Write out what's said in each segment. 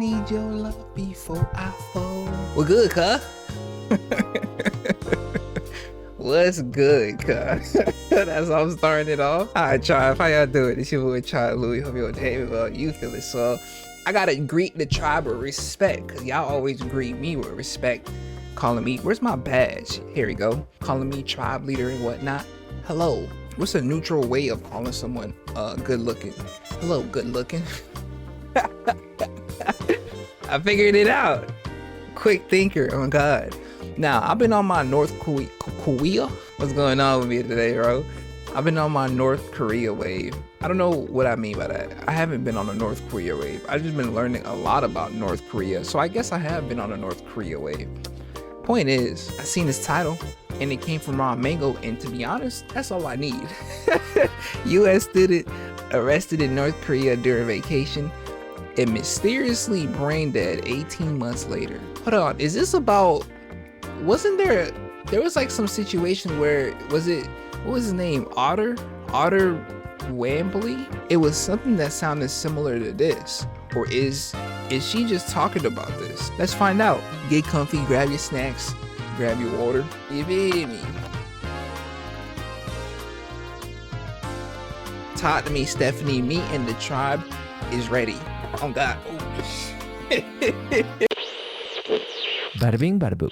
need your love before I fall. We're good, cuh. What's good, cuh? That's how I'm starting it off. All right, Tribe, how y'all doing? It's your boy Tribe Loui. Hope you're doing well. You feel it. So I gotta greet the tribe with respect, because y'all always greet me with respect. Calling me, where's my badge? Here we go. Calling me tribe leader and whatnot. Hello. What's a neutral way of calling someone good looking? Hello, good looking. I figured it out. Quick thinker, oh God. Now, I've been on my North Korea. What's going on with me today, bro? I've been on my North Korea wave. I don't know what I mean by that. I haven't been on a North Korea wave. I've just been learning a lot about North Korea. So I guess I have been on a North Korea wave. Point is, I seen this title and it came from Raw Mango, and to be honest, that's all I need. US student arrested in North Korea during vacation and mysteriously brain dead 18 months later. Hold on, is this about, wasn't there was like some situation where, what was his name? Otter Wambley? It was something that sounded similar to this. Or is she just talking about this? Let's find out. Get comfy, grab your snacks, grab your water. You feel me? Talk to me, Stephanie. Me and the tribe is ready. Oh God. Bada bing, bada boo.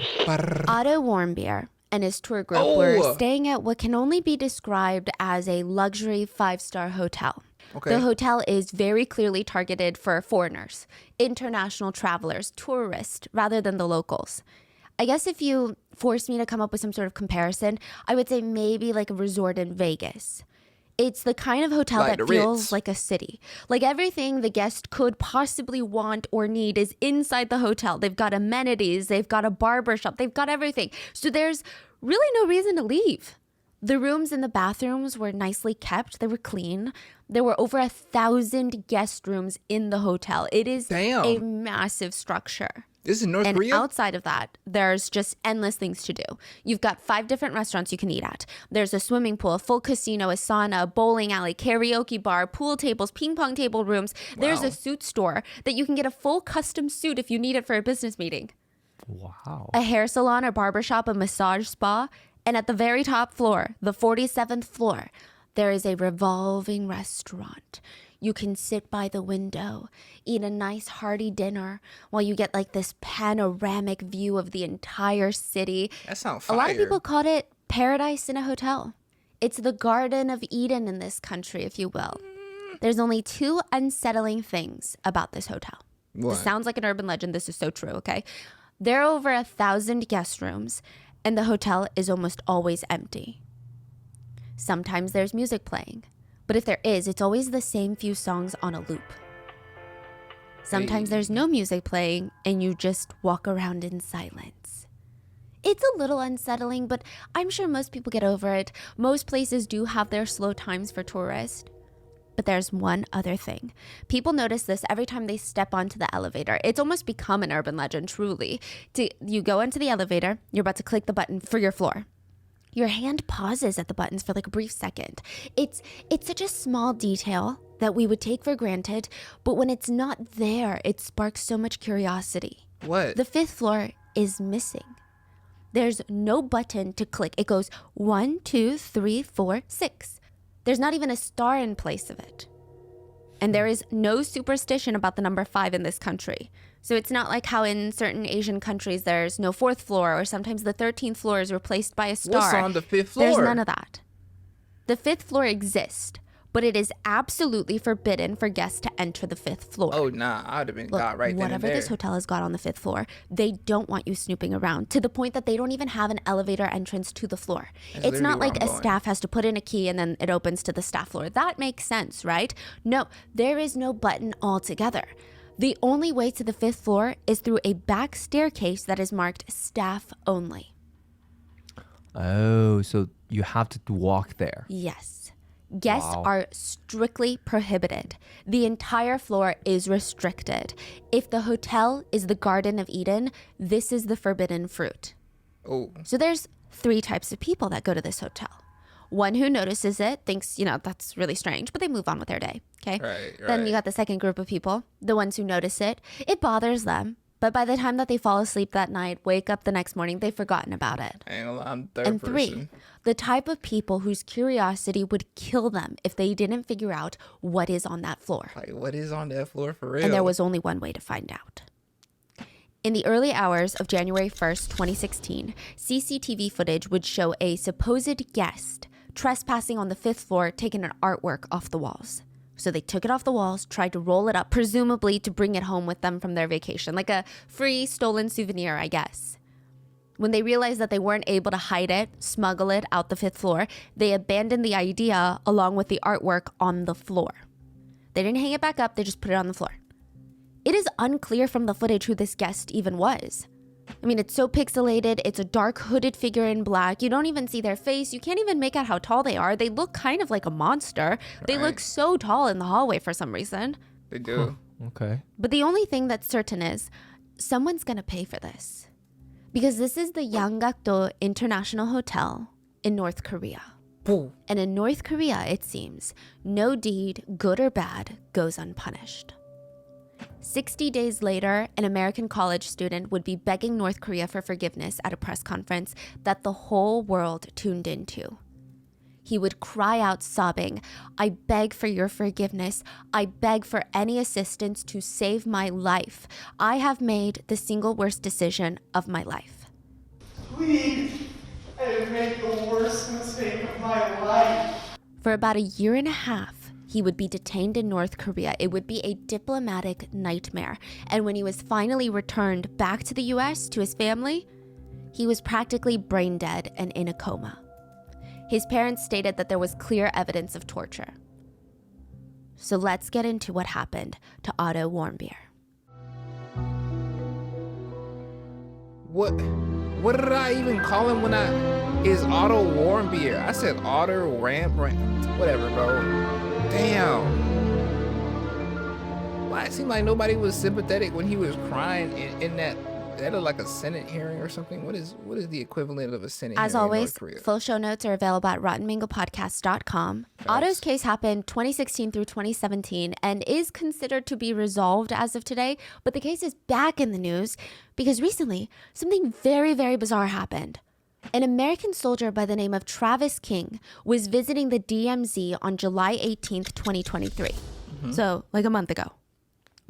Otto Warmbier and his tour group were staying at what can only be described as a luxury 5-star hotel. Okay. The hotel is very clearly targeted for foreigners, international travelers, tourists, rather than the locals. I guess if you forced me to come up with some sort of comparison, I would say maybe like a resort in Vegas. It's the kind of hotel like that feels like a city. Like everything the guest could possibly want or need is inside the hotel. They've got amenities, they've got a barbershop, they've got everything. So there's really no reason to leave. The rooms and the bathrooms were nicely kept. They were clean. There were over 1,000 guest rooms in the hotel. It is a massive structure. This is North Korea? And outside of that, there's just endless things to do. You've got 5 different restaurants you can eat at. There's a swimming pool, a full casino, a sauna, a bowling alley, karaoke bar, pool tables, ping pong table rooms. Wow. There's a suit store that you can get a full custom suit if you need it for a business meeting. Wow. A hair salon or barbershop, a massage spa. And at the very top floor, the 47th floor, there is a revolving restaurant. You can sit by the window, eat a nice hearty dinner while you get like this panoramic view of the entire city. That sounds fire. A lot of people called it paradise in a hotel. It's the Garden of Eden in this country, if you will. There's only 2 unsettling things about this hotel. What? This sounds like an urban legend. This is so true, okay? There are over 1,000 guest rooms, and the hotel is almost always empty. Sometimes there's music playing, but if there is, it's always the same few songs on a loop. Sometimes there's no music playing, and you just walk around in silence. It's a little unsettling, but I'm sure most people get over it. Most places do have their slow times for tourists. But there's one other thing. People notice this every time they step onto the elevator. It's almost become an urban legend, truly. You go into the elevator, you're about to click the button for your floor. Your hand pauses at the buttons for like a brief second. It's such a small detail that we would take for granted, but when it's not there, it sparks so much curiosity. What? The 5th floor is missing. There's no button to click. It goes 1, 2, 3, 4, 6. There's not even a star in place of it. And there is no superstition about the number 5 in this country. So it's not like how in certain Asian countries there's no 4th floor, or sometimes the 13th floor is replaced by a star. What's on the 5th floor? There's none of that. The 5th floor exists, but it is absolutely forbidden for guests to enter the 5th floor. Oh, nah, I'd have been got right then and whatever there. this hotel has got on the 5th floor, they don't want you snooping around, to the point that they don't even have an elevator entrance to the floor. It's not like a staff has to put in a key and then it opens to the staff floor. That makes sense, right? No, there is no button altogether. The only way to the 5th floor is through a back staircase that is marked staff only. Oh, so you have to walk there. Yes. Guests are strictly prohibited. The entire floor is restricted. If the hotel is the Garden of Eden, this is the forbidden fruit. Oh. So there's 3 types of people that go to this hotel. One who notices it thinks, that's really strange, but they move on with their day. Okay. Right. Then you got the second group of people, the ones who notice it. It bothers them. But by the time that they fall asleep that night, wake up the next morning, they've forgotten about it. I ain't gonna lie, I'm the third And person. 3, the type of people whose curiosity would kill them if they didn't figure out what is on that floor. Like, what is on that floor for real? And there was only one way to find out. In the early hours of January 1st, 2016, CCTV footage would show a supposed guest trespassing on the 5th floor, taking an artwork off the walls. So they took it off the walls, tried to roll it up, presumably to bring it home with them from their vacation, like a free stolen souvenir, I guess. When they realized that they weren't able to hide it, smuggle it out the 5th floor, they abandoned the idea along with the artwork on the floor. They didn't hang it back up, they just put it on the floor. It is unclear from the footage who this guest even was. I mean, it's so pixelated. It's a dark hooded figure in black. You don't even see their face. You can't even make out how tall they are. They look kind of like a monster. They look so tall in the hallway for some reason. They do. Okay. But the only thing that's certain is someone's going to pay for this. Because this is the Yanggakdo International Hotel in North Korea. Boo. And in North Korea, it seems, no deed, good or bad, goes unpunished. 60 days later, an American college student would be begging North Korea for forgiveness at a press conference that the whole world tuned into. He would cry out sobbing, "I beg for your forgiveness. I beg for any assistance to save my life. I have made the single worst decision of my life." Please, I have made the worst mistake of my life. For about a year and a half, he would be detained in North Korea. It would be a diplomatic nightmare. And when he was finally returned back to the US to his family, he was practically brain dead and in a coma. His parents stated that there was clear evidence of torture. So let's get into what happened to Otto Warmbier. What did I even call him when is Otto Warmbier? I said Otto whatever, bro. Damn. Why it seemed like nobody was sympathetic when he was crying in that looked like a Senate hearing or something. What is the equivalent of a Senate As hearing always, in North Korea? full show notes are available at rottenmangopodcast.com. Otto's case happened 2016 through 2017 and is considered to be resolved as of today, but the case is back in the news because recently something very, very bizarre happened. An American soldier by the name of Travis King was visiting the DMZ on July 18th, 2023. So, like a month ago.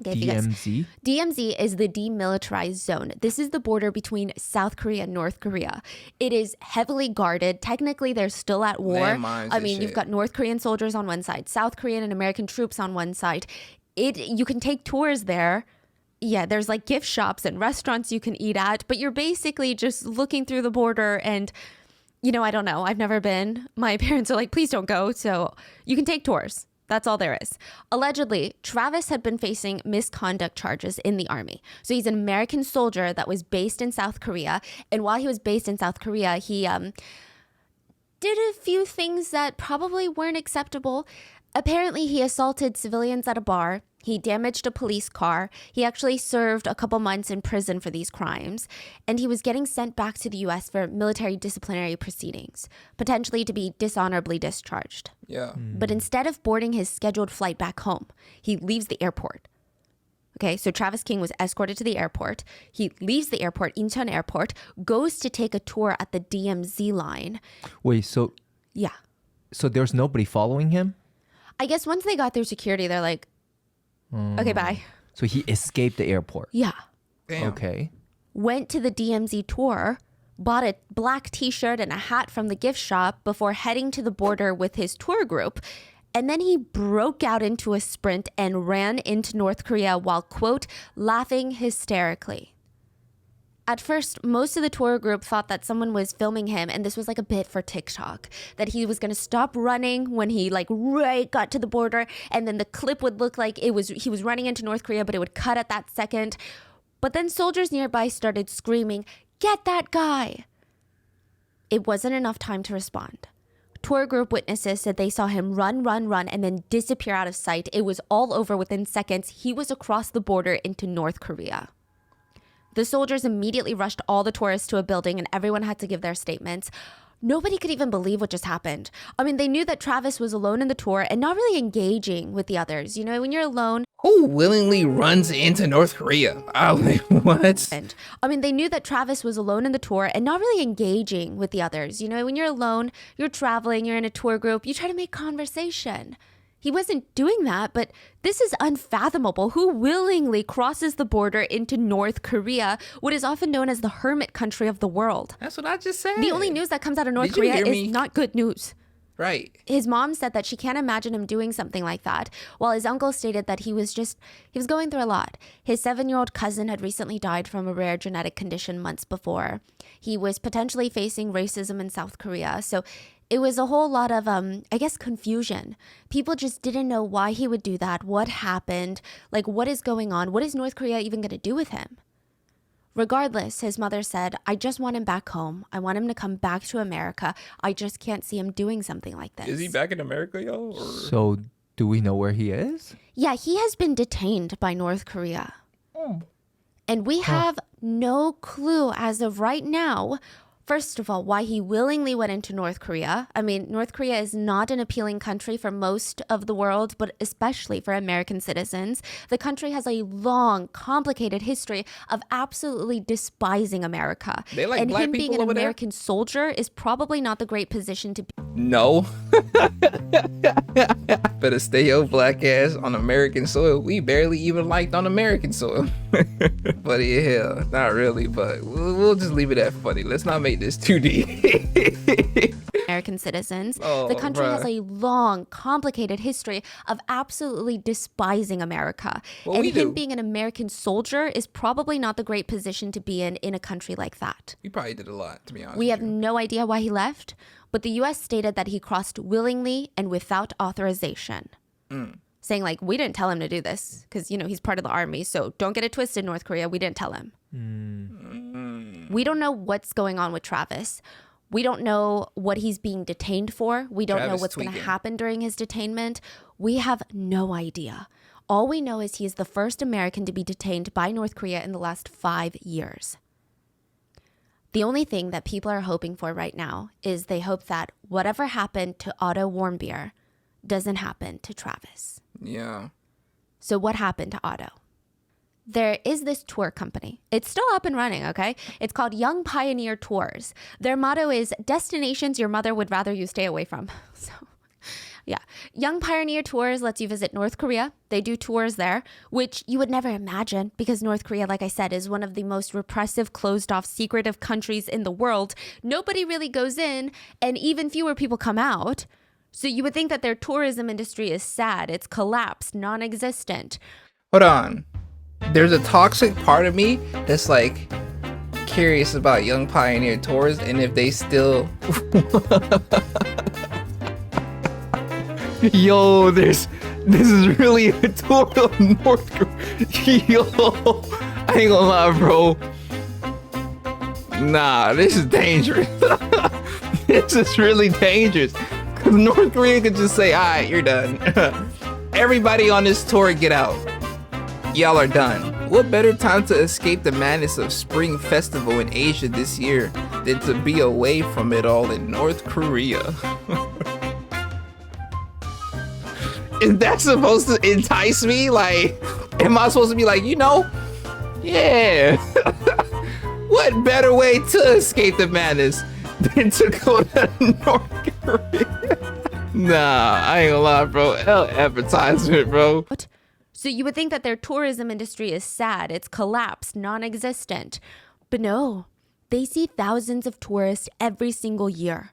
Okay, if you guys- DMZ? DMZ is the demilitarized zone. This is the border between South Korea and North Korea. It is heavily guarded. Technically, they're still at war. Landmines I and mean, you've shit. got North Korean soldiers on one side, South Korean and American troops on one side. You can take tours there. Yeah, there's like gift shops and restaurants you can eat at, but you're basically just looking through the border and, I don't know. I've never been. My parents are like, please don't go. So you can take tours. That's all there is. Allegedly, Travis had been facing misconduct charges in the army. So he's an American soldier that was based in South Korea. And while he was based in South Korea, he did a few things that probably weren't acceptable. Apparently, he assaulted civilians at a bar. He damaged a police car. He actually served a couple months in prison for these crimes. And he was getting sent back to the U.S. for military disciplinary proceedings, potentially to be dishonorably discharged. Yeah. But instead of boarding his scheduled flight back home, he leaves the airport. Okay, so Travis King was escorted to the airport. He leaves the airport, Incheon Airport, goes to take a tour at the DMZ line. Wait, so Yeah. there's nobody following him? I guess once they got through security, they're like, okay, bye. So he escaped the airport. Yeah. Damn. Okay. Went to the DMZ tour, bought a black t-shirt and a hat from the gift shop before heading to the border with his tour group. And then he broke out into a sprint and ran into North Korea while, quote, laughing hysterically. At first, most of the tour group thought that someone was filming him, and this was like a bit for TikTok, that he was going to stop running when he right got to the border, and then the clip would look like he was running into North Korea, but it would cut at that second. But then soldiers nearby started screaming, "Get that guy!" It wasn't enough time to respond. Tour group witnesses said they saw him run, and then disappear out of sight. It was all over within seconds. He was across the border into North Korea. The soldiers immediately rushed all the tourists to a building and everyone had to give their statements. Nobody could even believe what just happened. I mean, they knew that Travis was alone in the tour and not really engaging with the others. You know, when you're alone. Who willingly runs into North Korea? I'm like, what? And I mean, they knew that Travis was alone in the tour and not really engaging with the others. You know, when you're alone, you're traveling, you're in a tour group, you try to make conversation. He wasn't doing that, but this is unfathomable. Who willingly crosses the border into North Korea, what is often known as the hermit country of the world? That's what I just said. The only news that comes out of North Did you Korea hear is me? not good news. Right. His mom said that she can't imagine him doing something like that, while his uncle stated that he was going through a lot. His 7-year-old cousin had recently died from a rare genetic condition months before. He was potentially facing racism in South Korea, so it was a whole lot of, confusion. People just didn't know why he would do that, what happened, like what is going on, what is North Korea even going to do with him? Regardless, his mother said, I just want him back home. I want him to come back to America. I just can't see him doing something like this. Is he back in America, yo? Or? So, do we know where he is? Yeah, he has been detained by North Korea. And we have no clue as of right now, first of all, why he willingly went into North Korea. I mean, North Korea is not an appealing country for most of the world, but especially for American citizens. The country has a long, complicated history of absolutely despising America. They like and black him being people an over there? American soldier is probably not the great position to be. No. Better stay your black ass on American soil. We barely even liked on American soil. But yeah, not really, but we'll just leave it at funny. Let's not make this too deep. American citizens. Oh, the country bruh. has a long, complicated history of absolutely despising America. Well, and we him do. being an American soldier is probably not the great position to be in a country like that. We probably did a lot, to be honest. We with have you. no idea why he left, but the U.S. stated that he crossed willingly and without authorization. Saying like, we didn't tell him to do this because, you know, he's part of the army. So don't get it twisted, North Korea. We didn't tell him. We don't know what's going on with Travis. We don't know what he's being detained for. We don't know Travis what's going to tweaking. happen during his detainment. We have no idea. All we know is he is the first American to be detained by North Korea in the last 5 years. The only thing that people are hoping for right now is they hope that whatever happened to Otto Warmbier doesn't happen to Travis. Yeah. So what happened to Otto? There is this tour company. It's still up and running, okay? It's called Young Pioneer Tours. Their motto is destinations your mother would rather you stay away from. So, yeah. Young Pioneer Tours lets you visit North Korea. They do tours there, which you would never imagine because North Korea, like I said, is one of the most repressive, closed-off, secretive countries in the world. Nobody really goes in, and even fewer people come out. So you would think that their tourism industry is sad. It's collapsed, non-existent. Hold on. There's a toxic part of me that's like curious about Young Pioneer Tours and if they still Yo, this is really a tour of North Korea. Yo, I ain't gonna lie, bro. Nah, this is dangerous. This is really dangerous. Cause North Korea could just say, alright, you're done. Everybody on this tour get out. Y'all are done. What better time to escape the madness of Spring Festival in Asia this year than to be away from it all in North Korea? Is that supposed to entice me? Like, am I supposed to be like, you know, yeah. What better way to escape the madness than to go to North Korea? Nah, I ain't gonna lie, bro. Hell advertisement, bro. So you would think that their tourism industry is sad. It's collapsed, non-existent. But no, they see thousands of tourists every single year.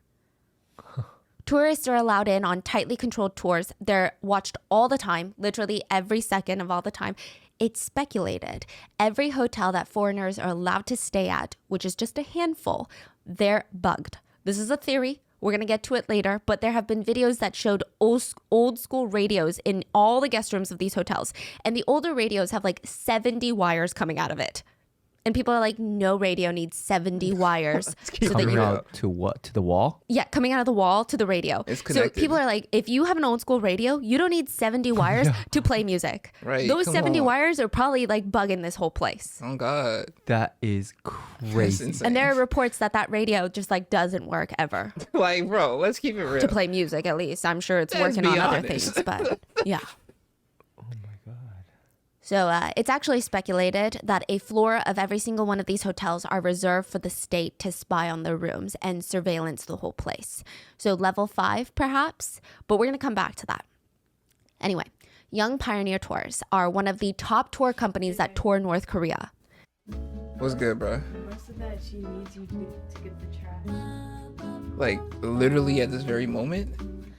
Tourists are allowed in on tightly controlled tours. They're watched all the time, literally every second of all the time. It's speculated. Every hotel that foreigners are allowed to stay at, which is just a handful, they're bugged. This is a theory. We're going to get to it later, but there have been videos that showed old school radios in all the guest rooms of these hotels. And the older radios have like 70 wires coming out of it. And people are like, no radio needs 70 wires. keep so that Coming you, out to what? To the wall? yeah, coming out of the wall to the radio. It's so connected. people are like, if you have an old school radio, you don't need 70 wires to play music. Right, Those come 70 on. wires are probably like bugging this whole place. Oh God. That is That's crazy. insane. And there are reports that that radio just like doesn't work ever Like, bro, let's keep it real. to play music. At least I'm sure it's Let's working on be other honest. things, but yeah. Oh my God. So it's actually speculated that a floor of every single one of these hotels are reserved for the state to spy on their rooms and surveillance the whole place. So level 5, perhaps, but we're going to come back to that. Anyway, Young Pioneer Tours are one of the top tour companies that tour North Korea. What's good, bro? Most of that she needs you to get the trash. Like, literally at this very moment?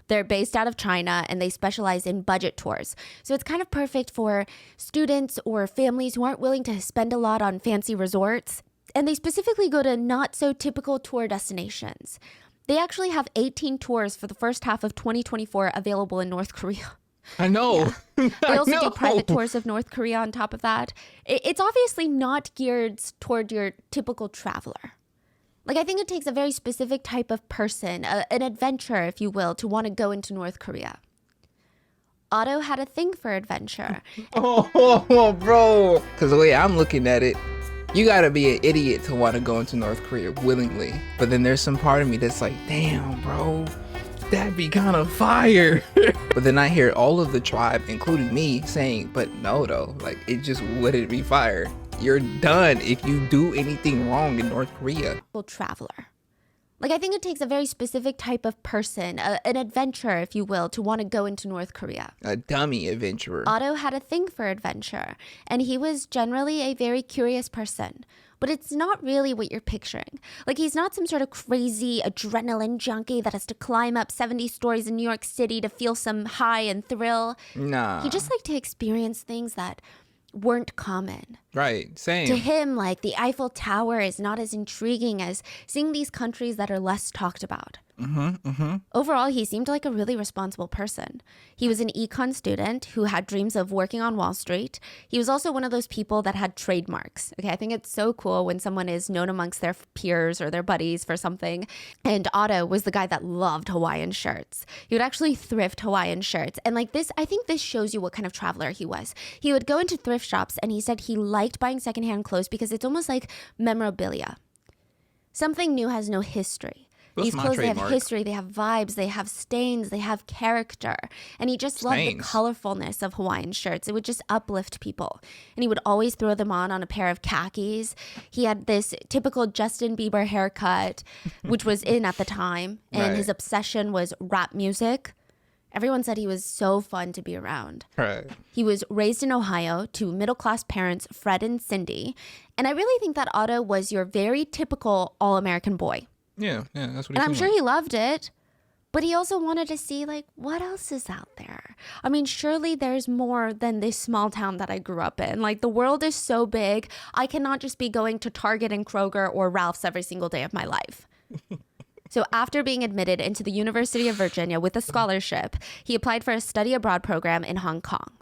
They're based out of China and they specialize in budget tours. So it's kind of perfect for students or families who aren't willing to spend a lot on fancy resorts. And they specifically go to not so typical tour destinations. They actually have 18 tours for the first half of 2024 available in North Korea. I know. They also I do know. private tours of North Korea on top of that. It's obviously not geared toward your typical traveler. Like, I think it takes a very specific type of person, an adventurer, if you will, to want to go into North Korea. Otto had a thing for adventure. Oh, bro. Because the way I'm looking at it, you gotta be an idiot to want to go into North Korea willingly. But then there's some part of me that's like, damn, bro, that'd be kind of fire. But then I hear all of the tribe, including me, saying, but no, though, like, it just wouldn't be fire. You're done if you do anything wrong in North Korea. Traveler. Like, I think it takes a very specific type of person, an adventurer, if you will, to want to go into North Korea. A dummy adventurer. Otto had a thing for adventure, and he was generally a very curious person. But it's not really what you're picturing. Like, he's not some sort of crazy adrenaline junkie that has to climb up 70 stories in New York City to feel some high and thrill. Nah. He just liked to experience things that weren't common. Right, same. To him, like, the Eiffel Tower is not as intriguing as seeing these countries that are less talked about. Overall, he seemed like a really responsible person. He was an econ student who had dreams of working on Wall Street. He was also one of those people that had trademarks. Okay, I think it's so cool when someone is known amongst their peers or their buddies for something. And Otto was the guy that loved Hawaiian shirts. He would actually thrift Hawaiian shirts. And like this, I think this shows you what kind of traveler he was. He would go into thrift shops and he said he liked buying secondhand clothes because it's almost like memorabilia. Something new has no history. That's These my clothes, they have trademark. history, they have vibes, they have stains, they have character. And he just loved the Stains. colorfulness of Hawaiian shirts. It would just uplift people. And he would always throw them on a pair of khakis. He had this typical Justin Bieber haircut, which was in at the time. And Right. his obsession was rap music. Everyone said he was so fun to be around. Right. He was raised in Ohio to middle-class parents, Fred and Cindy. And I really think that Otto was your very typical all-American boy. Yeah, that's what And I'm seemed sure like. he loved it, but he also wanted to see, like, what else is out there? I mean, surely there's more than this small town that I grew up in. Like, the world is so big, I cannot just be going to Target and Kroger or Ralph's every single day of my life. So after being admitted into the University of Virginia with a scholarship, he applied for a study abroad program in Hong Kong.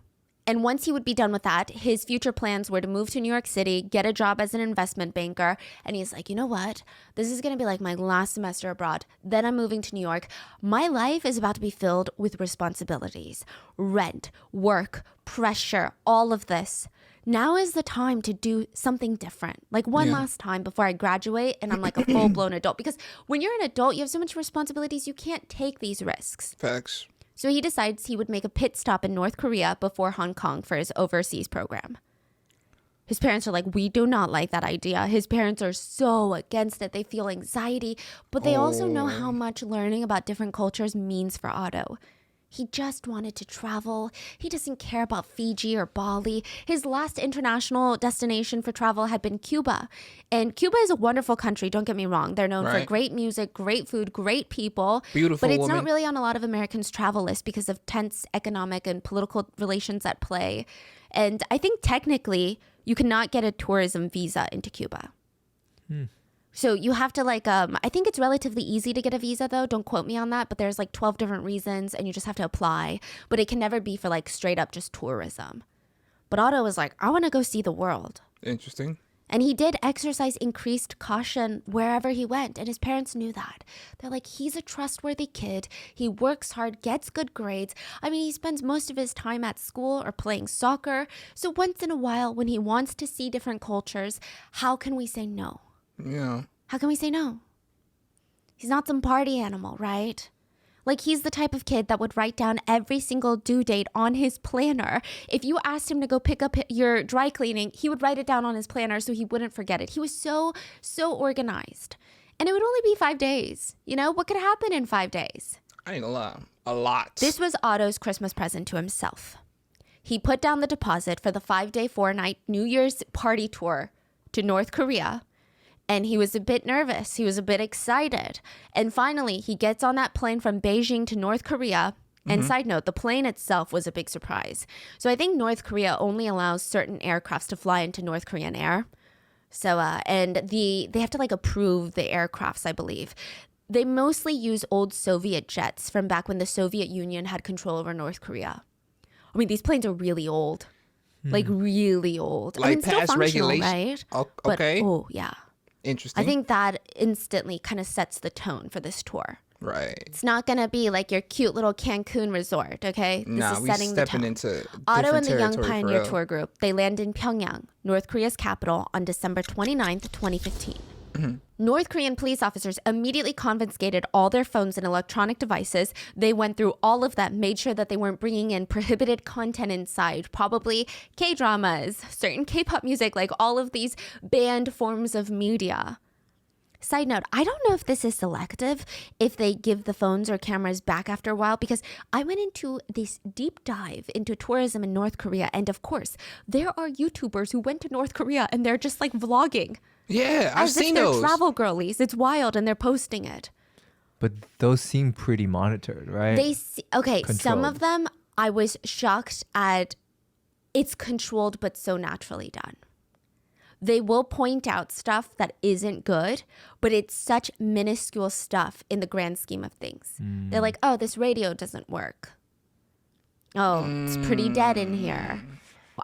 And once he would be done with that, his future plans were to move to New York City, get a job as an investment banker. And he's like, you know what? This is going to be like my last semester abroad. Then I'm moving to New York. My life is about to be filled with responsibilities, rent, work, pressure, all of this. Now is the time to do something different. Like one last time before I graduate and I'm like a full-blown adult. Because when you're an adult, you have so much responsibilities, you can't take these risks. Facts. So he decides he would make a pit stop in North Korea before Hong Kong for his overseas program. His parents are like, we do not like that idea. His parents are so against it. They feel anxiety, but they also know how much learning about different cultures means for Otto. He just wanted to travel. He doesn't care about Fiji or Bali. His last international destination for travel had been Cuba. And Cuba is a wonderful country, don't get me wrong. They're known for Right. great music, great food, great people. Beautiful But it's woman. not really on a lot of Americans' travel lists because of tense economic and political relations at play. And I think technically you cannot get a tourism visa into Cuba. So you have to I think it's relatively easy to get a visa though. Don't quote me on that, but there's like 12 different reasons and you just have to apply. But it can never be for like straight up just tourism. But Otto was like, I want to go see the world. Interesting. And he did exercise increased caution wherever he went. And his parents knew that. They're like, he's a trustworthy kid. He works hard, gets good grades. I mean, he spends most of his time at school or playing soccer. So once in a while, when he wants to see different cultures, how can we say no? Yeah. How can we say no? He's not some party animal, right? Like, he's the type of kid that would write down every single due date on his planner. If you asked him to go pick up your dry cleaning, he would write it down on his planner so he wouldn't forget it. He was so organized. And it would only be 5 days. You know, what could happen in 5 days? I ain't gonna lie. A lot. This was Otto's Christmas present to himself. He put down the deposit for the 5-day, 4-night New Year's party tour to North Korea. And he was a bit nervous. He was a bit excited. And finally, he gets on that plane from Beijing to North Korea. And side note, the plane itself was a big surprise. So I think North Korea only allows certain aircrafts to fly into North Korean air. So, and they have to like approve the aircrafts, I believe. They mostly use old Soviet jets from back when the Soviet Union had control over North Korea. I mean, these planes are really old. Like really old. Like I mean, still past functional, regulation? right? Okay. But, oh, yeah. Interesting. I think that instantly kind of sets the tone for this tour. Right. It's not going to be like your cute little Cancun resort, okay? This is we setting the stepping tone. into Otto different and the Young territory for Pioneer real. Tour Group, they land in Pyongyang, North Korea's capital, on December 29th, 2015. North Korean police officers immediately confiscated all their phones and electronic devices. They went through all of them, made sure that they weren't bringing in prohibited content inside, probably K-dramas, certain K-pop music, like all of these banned forms of media. Side note, I don't know if this is selective, if they give the phones or cameras back after a while, because I went into this deep dive into tourism in North Korea. And of course, there are YouTubers who went to North Korea and they're just like vlogging. Yeah, I've As if seen they're those. travel girlies. It's wild and they're posting it. But those seem pretty monitored, right? Okay, some Controlled. of them I was shocked at. It's controlled but so naturally done. They will point out stuff that isn't good, but it's such minuscule stuff in the grand scheme of things. They're like, oh, this radio doesn't work. Oh, it's pretty dead in here.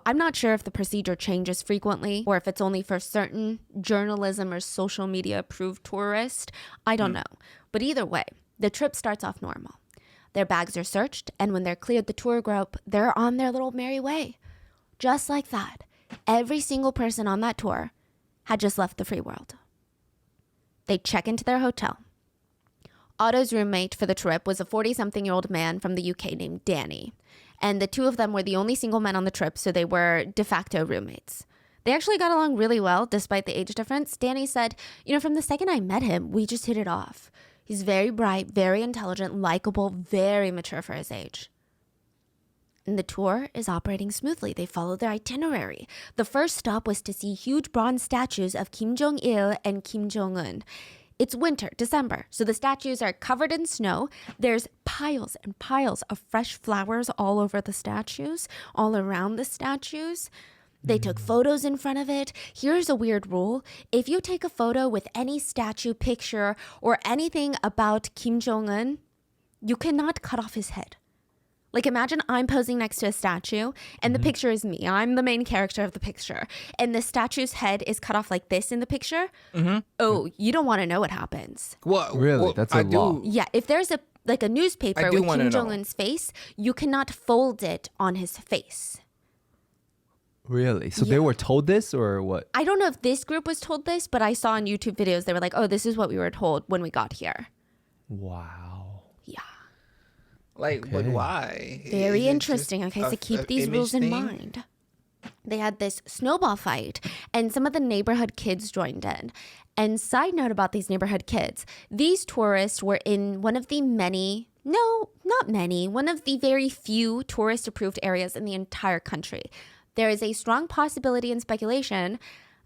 I'm not sure if the procedure changes frequently or if it's only for certain journalism or social media approved tourists. I don't know. But either way, the trip starts off normal. Their bags are searched, and when they're cleared the tour group, they're on their little merry way. Just like that, every single person on that tour had just left the free world. They check into their hotel. Otto's roommate for the trip was a 40-something-year-old man from the UK named Danny. And the two of them were the only single men on the trip, so they were de facto roommates. They actually got along really well, despite the age difference. Danny said, from the second I met him, we just hit it off. He's very bright, very intelligent, likable, very mature for his age. And the tour is operating smoothly. They follow their itinerary. The first stop was to see huge bronze statues of Kim Jong-il and Kim Jong-un. It's winter, December, so the statues are covered in snow. There's piles and piles of fresh flowers all over the statues, all around the statues. They took photos in front of it. Here's a weird rule. If you take a photo with any statue, picture, or anything about Kim Jong-un, you cannot cut off his head. Like, imagine I'm posing next to a statue and the picture is me. I'm the main character of the picture. And the statue's head is cut off like this in the picture. Oh, you don't want to know what happens. What? Really? What, That's a law. Yeah, if there's a newspaper I do with wanna Kim know. Jong-un's face, you cannot fold it on his face. Really? So they were told this or what? I don't know if this group was told this, but I saw on YouTube videos, they were like, oh, this is what we were told when we got here. Wow. Yeah. Like, but why? Very Is it interesting. just Okay, so a keep these image rules in thing? mind. They had this snowball fight, and some of the neighborhood kids joined in. And side note about these neighborhood kids, these tourists were in one of the one of the very few tourist-approved areas in the entire country. There is a strong possibility and speculation,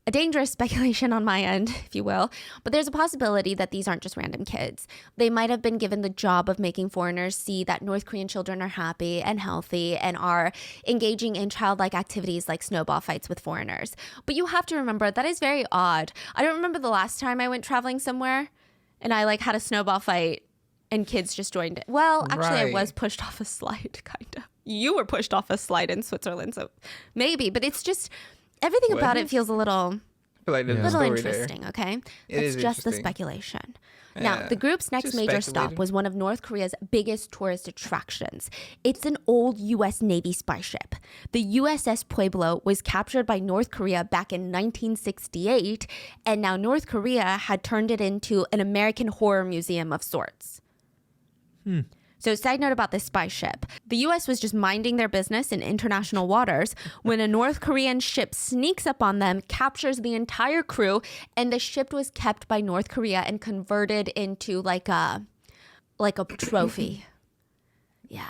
a dangerous speculation on my end, if you will, but there's a possibility that these aren't just random kids. They might have been given the job of making foreigners see that North Korean children are happy and healthy and are engaging in childlike activities like snowball fights with foreigners. But you have to remember, that is very odd. I don't remember the last time I went traveling somewhere and I had a snowball fight and kids just joined it. Well, actually, I Right. was pushed off a slide, kind of. You were pushed off a slide in Switzerland, so maybe. But it's just, everything about it feels a little feel like there's A a little story interesting, okay? It It's is just the interesting. speculation. Now, Yeah, the group's next just major speculating. stop was one of North Korea's biggest tourist attractions. It's an old U.S. Navy spy ship. The USS Pueblo was captured by North Korea back in 1968, and now North Korea had turned it into an American horror museum of sorts. So, side note about this spy ship. The U.S. was just minding their business in international waters when a North Korean ship sneaks up on them, captures the entire crew, and the ship was kept by North Korea and converted into like a trophy. Yeah.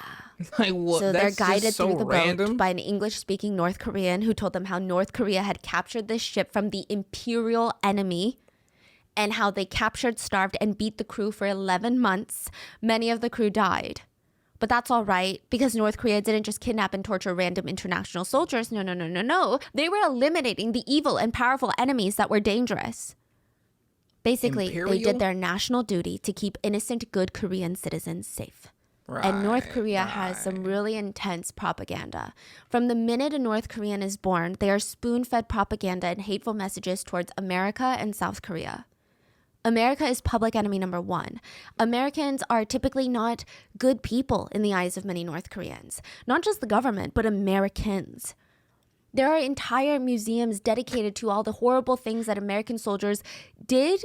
Like what? So they're That's just guided so through the random. boat by an English-speaking North Korean who told them how North Korea had captured this ship from the imperial enemy and how they captured, starved, and beat the crew for 11 months. Many of the crew died. But that's all right because North Korea didn't just kidnap and torture random international soldiers. No. They were eliminating the evil and powerful enemies that were dangerous. Basically, they Imperial? did their national duty to keep innocent, good Korean citizens safe. And North Korea has some really intense propaganda. From the minute a North Korean is born, they are spoon-fed propaganda and hateful messages towards America and South Korea. America is public enemy number one. Americans are typically not good people in the eyes of many North Koreans. Not just the government, but Americans. There are entire museums dedicated to all the horrible things that American soldiers did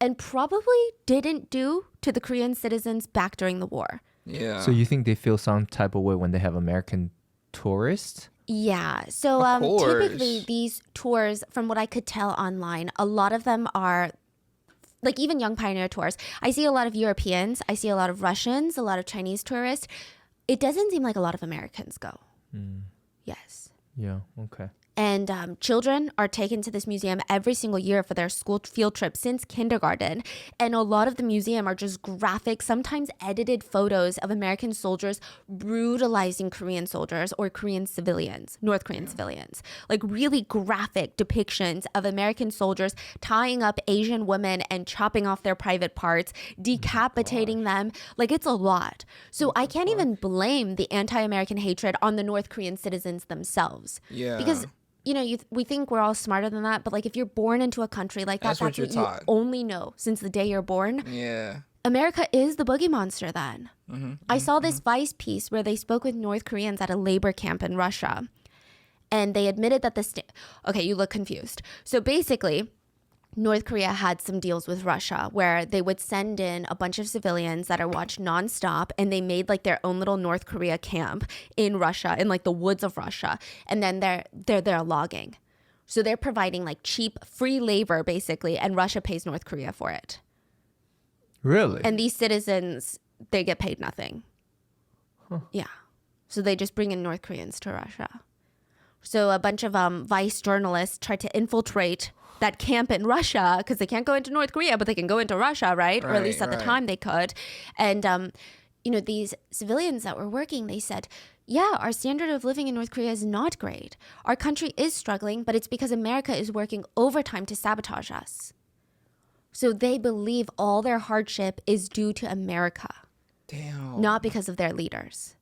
and probably didn't do to the Korean citizens back during the war. Yeah. So you think they feel some type of way when they have American tourists? Yeah. So Of course. typically these tours, from what I could tell online, a lot of them are like even Young Pioneer tours. I see a lot of Europeans. I see a lot of Russians, a lot of Chinese tourists. It doesn't seem like a lot of Americans go. Yes. Yeah, okay. And children are taken to this museum every single year for their school field trip since kindergarten. And a lot of the museum are just graphic, sometimes edited photos of American soldiers brutalizing Korean soldiers or Korean civilians, North Korean civilians. Like really graphic depictions of American soldiers tying up Asian women and chopping off their private parts, decapitating them. Like it's a lot. So I can't even blame the anti-American hatred on the North Korean citizens themselves. Yeah. Because you know, we think we're all smarter than that, but like if you're born into a country like that, That's what that's you're what taught. you only know since the day you're born. Yeah. America is the boogie monster then. I saw this Vice piece where they spoke with North Koreans at a labor camp in Russia. And they admitted that okay, you look confused. So basically, North Korea had some deals with Russia where they would send in a bunch of civilians that are watched nonstop, and they made like their own little North Korea camp in Russia, in like the woods of Russia. And then they're there logging. So they're providing like cheap, free labor basically, and Russia pays North Korea for it. Really? And these citizens, they get paid nothing. Yeah. So they just bring in North Koreans to Russia. So a bunch of Vice journalists tried to infiltrate that camp in Russia because they can't go into North Korea, but they can go into Russia, right? Or at least at the time they could. And, you know, these civilians that were working, they said, yeah, our standard of living in North Korea is not great. Our country is struggling, but it's because America is working overtime to sabotage us. So they believe all their hardship is due to America, Damn. not because of their leaders.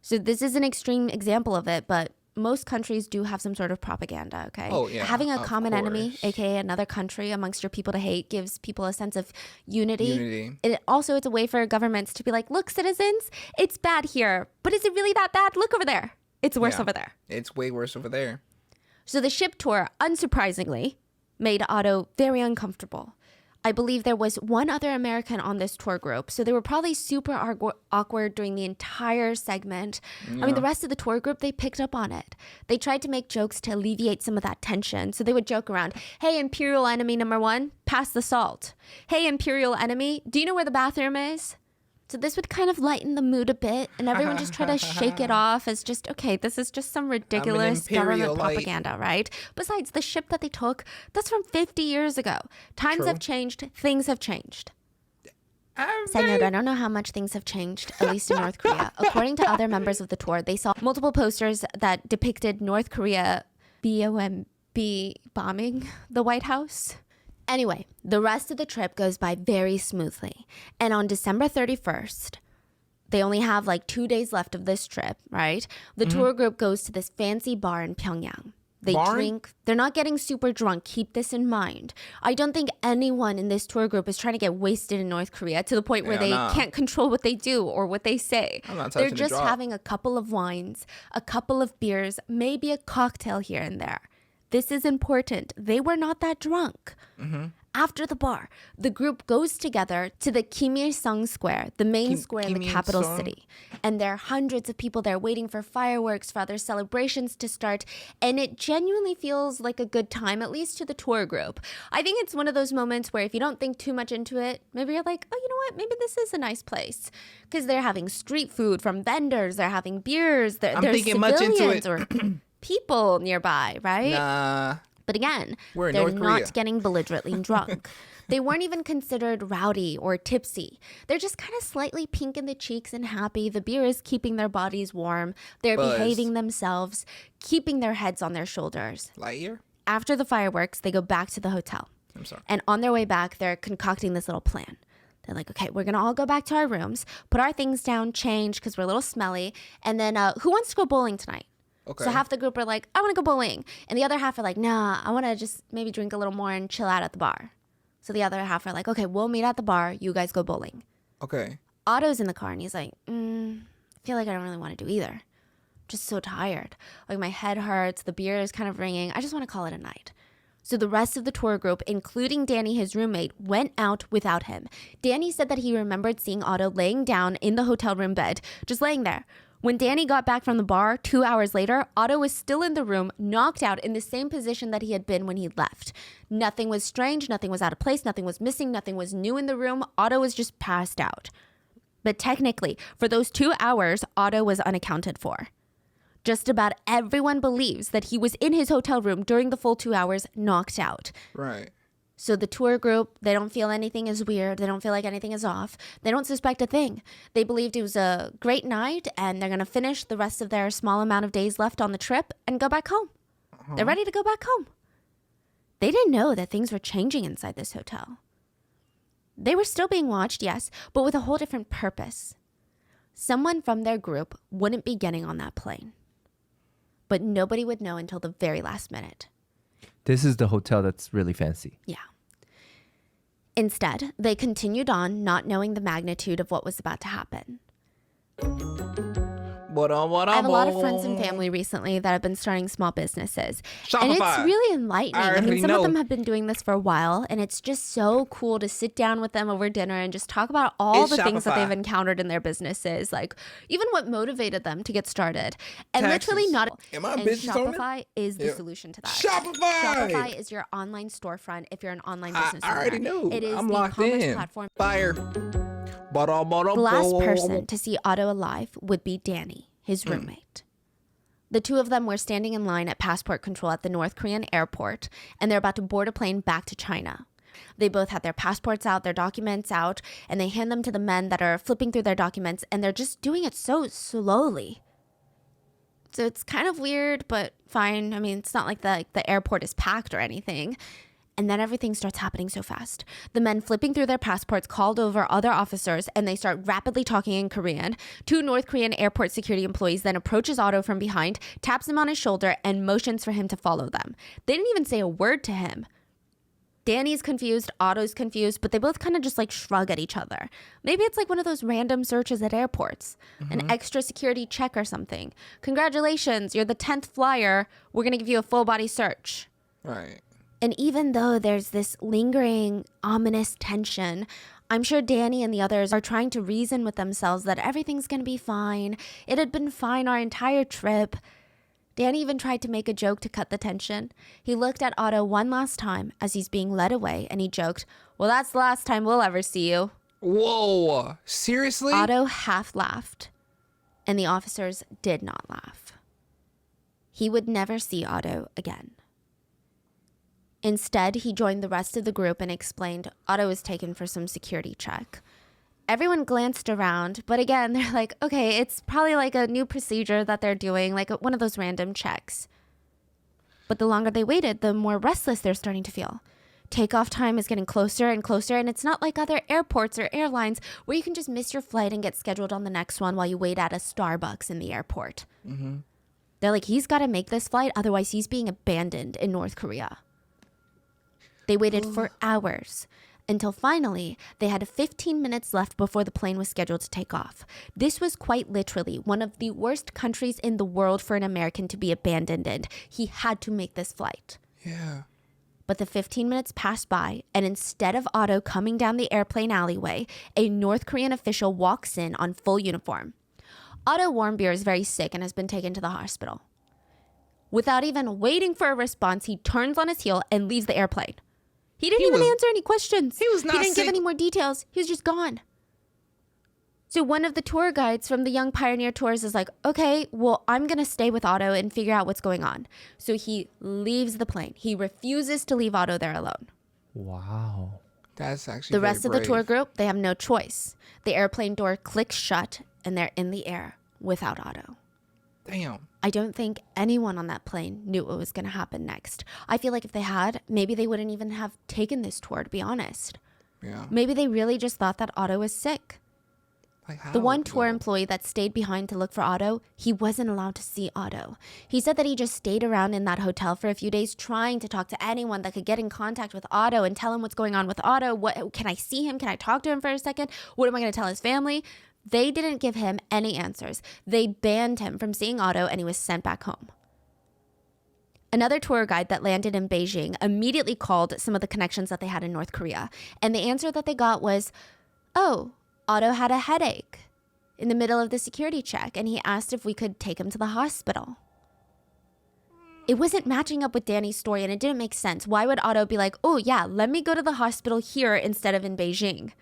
So this is an extreme example of it, but most countries do have some sort of propaganda, okay? Oh, yeah, Having a of common enemy, course. aka another country amongst your people to hate, gives people a sense of unity. Unity. It's a way for governments to be like, look, citizens, it's bad here, but is it really that bad? Look over there. It's worse Yeah. over there. It's way worse over there. So the ship tour, unsurprisingly, made Otto very uncomfortable. I believe there was one other American on this tour group, so they were probably super awkward during the entire segment. I mean, the rest of the tour group, they picked up on it. They tried to make jokes to alleviate some of that tension. So they would joke around, hey, Imperial enemy number one, pass the salt. Hey, Imperial enemy, do you know where the bathroom is? So this would kind of lighten the mood a bit, and everyone just try to shake it off as just, okay, this is just some ridiculous government Imperialite. propaganda, right? Besides, the ship that they took, that's from 50 years ago. Times True. have changed, things have changed. Side note, I don't know how much things have changed, at least in North Korea. According to other members of the tour, they saw multiple posters that depicted North Korea BOMB bombing the White House. Anyway, the rest of the trip goes by very smoothly. And on December 31st, they only have like 2 days left of this trip, right? The tour group goes to this fancy bar in Pyongyang. They Barn? drink. They're not getting super drunk. Keep this in mind. I don't think anyone in this tour group is trying to get wasted in North Korea to the point where Hell they nah. can't control what they do or what they say. I'm not They're touching the just drop. having a couple of wines, a couple of beers, maybe a cocktail here and there. This is important. They were not that drunk. After the bar, the group goes together to the Kim Il-sung Square, the main square in the Kim capital Il-sung? city. And there are hundreds of people there waiting for fireworks, for other celebrations to start. And it genuinely feels like a good time, at least to the tour group. I think it's one of those moments where if you don't think too much into it, maybe you're like, oh, you know what? Maybe this is a nice place. Because they're having street food from vendors. They're having beers. There's thinking much into it. civilians or people nearby, right? Nah. But again, We're in they're North Korea. not getting belligerently drunk. They weren't even considered rowdy or tipsy. They're just kind of slightly pink in the cheeks and happy. The beer is keeping their bodies warm. They're Buzz. behaving themselves, keeping their heads on their shoulders. Lightyear? After the fireworks, they go back to the hotel. I'm sorry. And on their way back, they're concocting this little plan. They're like, okay, we're going to all go back to our rooms, put our things down, change because we're a little smelly. And then who wants to go bowling tonight? Okay. So half the group are like, I want to go bowling. And the other half are like, nah, I want to just maybe drink a little more and chill out at the bar. So the other half are like, okay, we'll meet at the bar. You guys go bowling. Okay. Otto's in the car and he's like, I feel like I don't really want to do either. Just so tired. Like my head hurts. The beer is kind of ringing. I just want to call it a night. So the rest of the tour group, including Danny, his roommate, went out without him. Danny said that he remembered seeing Otto laying down in the hotel room bed, just laying there. When Danny got back from the bar 2 hours later, Otto was still in the room, knocked out in the same position that he had been when he left. Nothing was strange, nothing was out of place, nothing was missing, nothing was new in the room. Otto was just passed out. But technically, for those 2 hours, Otto was unaccounted for. Just about everyone believes that he was in his hotel room during the full 2 hours, knocked out. Right. So the tour group, they don't feel anything is weird. They don't feel like anything is off. They don't suspect a thing. They believed it was a great night and they're going to finish the rest of their small amount of days left on the trip and go back home. They're ready to go back home. They didn't know that things were changing inside this hotel. They were still being watched, yes, but with a whole different purpose. Someone from their group wouldn't be getting on that plane. But nobody would know until the very last minute. This is the hotel that's really fancy. Yeah. Instead, they continued on, not knowing the magnitude of what was about to happen. I have a lot of friends and family recently that have been starting small businesses. And it's Shopify. really enlightening. I I mean, already some of know. them have been doing this for a while, and it's just so cool to sit down with them over dinner and just talk about all It's the things that Shopify. they've encountered in their businesses, like even what motivated them to get started. And Taxes. literally not Am I a and business owner? Shopify is the Yeah. solution to that. Shopify! Shopify is your online storefront if you're an online I business already owner. knew. It is I'm the locked commerce in. platform. Fire. The last person to see Otto alive would be Danny, his roommate. The two of them were standing in line at passport control at the North Korean airport, and they're about to board a plane back to China. They both had their passports out, their documents out, and they hand them to the men that are flipping through their documents, and they're just doing it so slowly. So it's kind of weird, but fine. I mean, it's not like the airport is packed or anything. And then everything starts happening so fast. The men flipping through their passports called over other officers and they start rapidly talking in Korean. Two North Korean airport security employees then approaches Otto from behind, taps him on his shoulder, and motions for him to follow them. They didn't even say a word to him. Danny's confused, Otto's confused, but they both kind of just like shrug at each other. Maybe it's like one of those random searches at airports. An extra security check or something. Congratulations, you're the 10th flyer. We're going to give you a full body search. Right. And even though there's this lingering, ominous tension, I'm sure Danny and the others are trying to reason with themselves that everything's going to be fine. It had been fine our entire trip. Danny even tried to make a joke to cut the tension. He looked at Otto one last time as he's being led away, and he joked, "Well, that's the last time we'll ever see you." Whoa. Seriously? Otto half laughed, and the officers did not laugh. He would never see Otto again. Instead, he joined the rest of the group and explained Otto was taken for some security check. Everyone glanced around, but again, they're like, okay, it's probably like a new procedure that they're doing, like one of those random checks. But the longer they waited, the more restless they're starting to feel. Takeoff time is getting closer and closer, and it's not like other airports or airlines where you can just miss your flight and get scheduled on the next one while you wait at a Starbucks in the airport. They're like, he's got to make this flight, otherwise he's being abandoned in North Korea. They waited for hours until finally they had 15 minutes left before the plane was scheduled to take off. This was quite literally one of the worst countries in the world for an American to be abandoned in. He had to make this flight. Yeah. But the 15 minutes passed by, and instead of Otto coming down the airplane alleyway, a North Korean official walks in on full uniform. Otto Warmbier is very sick and has been taken to the hospital. Without even waiting for a response, he turns on his heel and leaves the airplane. He didn't even answer any questions. He was not He didn't give sick. any more details. He was just gone. So one of the tour guides from the Young Pioneer Tours is like, okay, well, I'm going to stay with Otto and figure out what's going on. So he leaves the plane. He refuses to leave Otto there alone. Wow. That's actually The very rest of the brave. tour group, they have no choice. The airplane door clicks shut and they're in the air without Otto. Damn. I don't think anyone on that plane knew what was going to happen next. I feel like if they had, maybe they wouldn't even have taken this tour, to be honest. Yeah. Maybe they really just thought that Otto was sick. Like how? The one tour though? employee that stayed behind to look for Otto, he wasn't allowed to see Otto. He said that he just stayed around in that hotel for a few days trying to talk to anyone that could get in contact with Otto and tell him what's going on with Otto. What can I see him? Can I talk to him for a second? What am I going to tell his family? They didn't give him any answers. They banned him from seeing Otto and he was sent back home. Another tour guide that landed in Beijing immediately called some of the connections that they had in North Korea. And the answer that they got was, oh, Otto had a headache in the middle of the security check and he asked if we could take him to the hospital. It wasn't matching up with Danny's story and it didn't make sense. Why would Otto be like, oh yeah, let me go to the hospital here instead of in Beijing?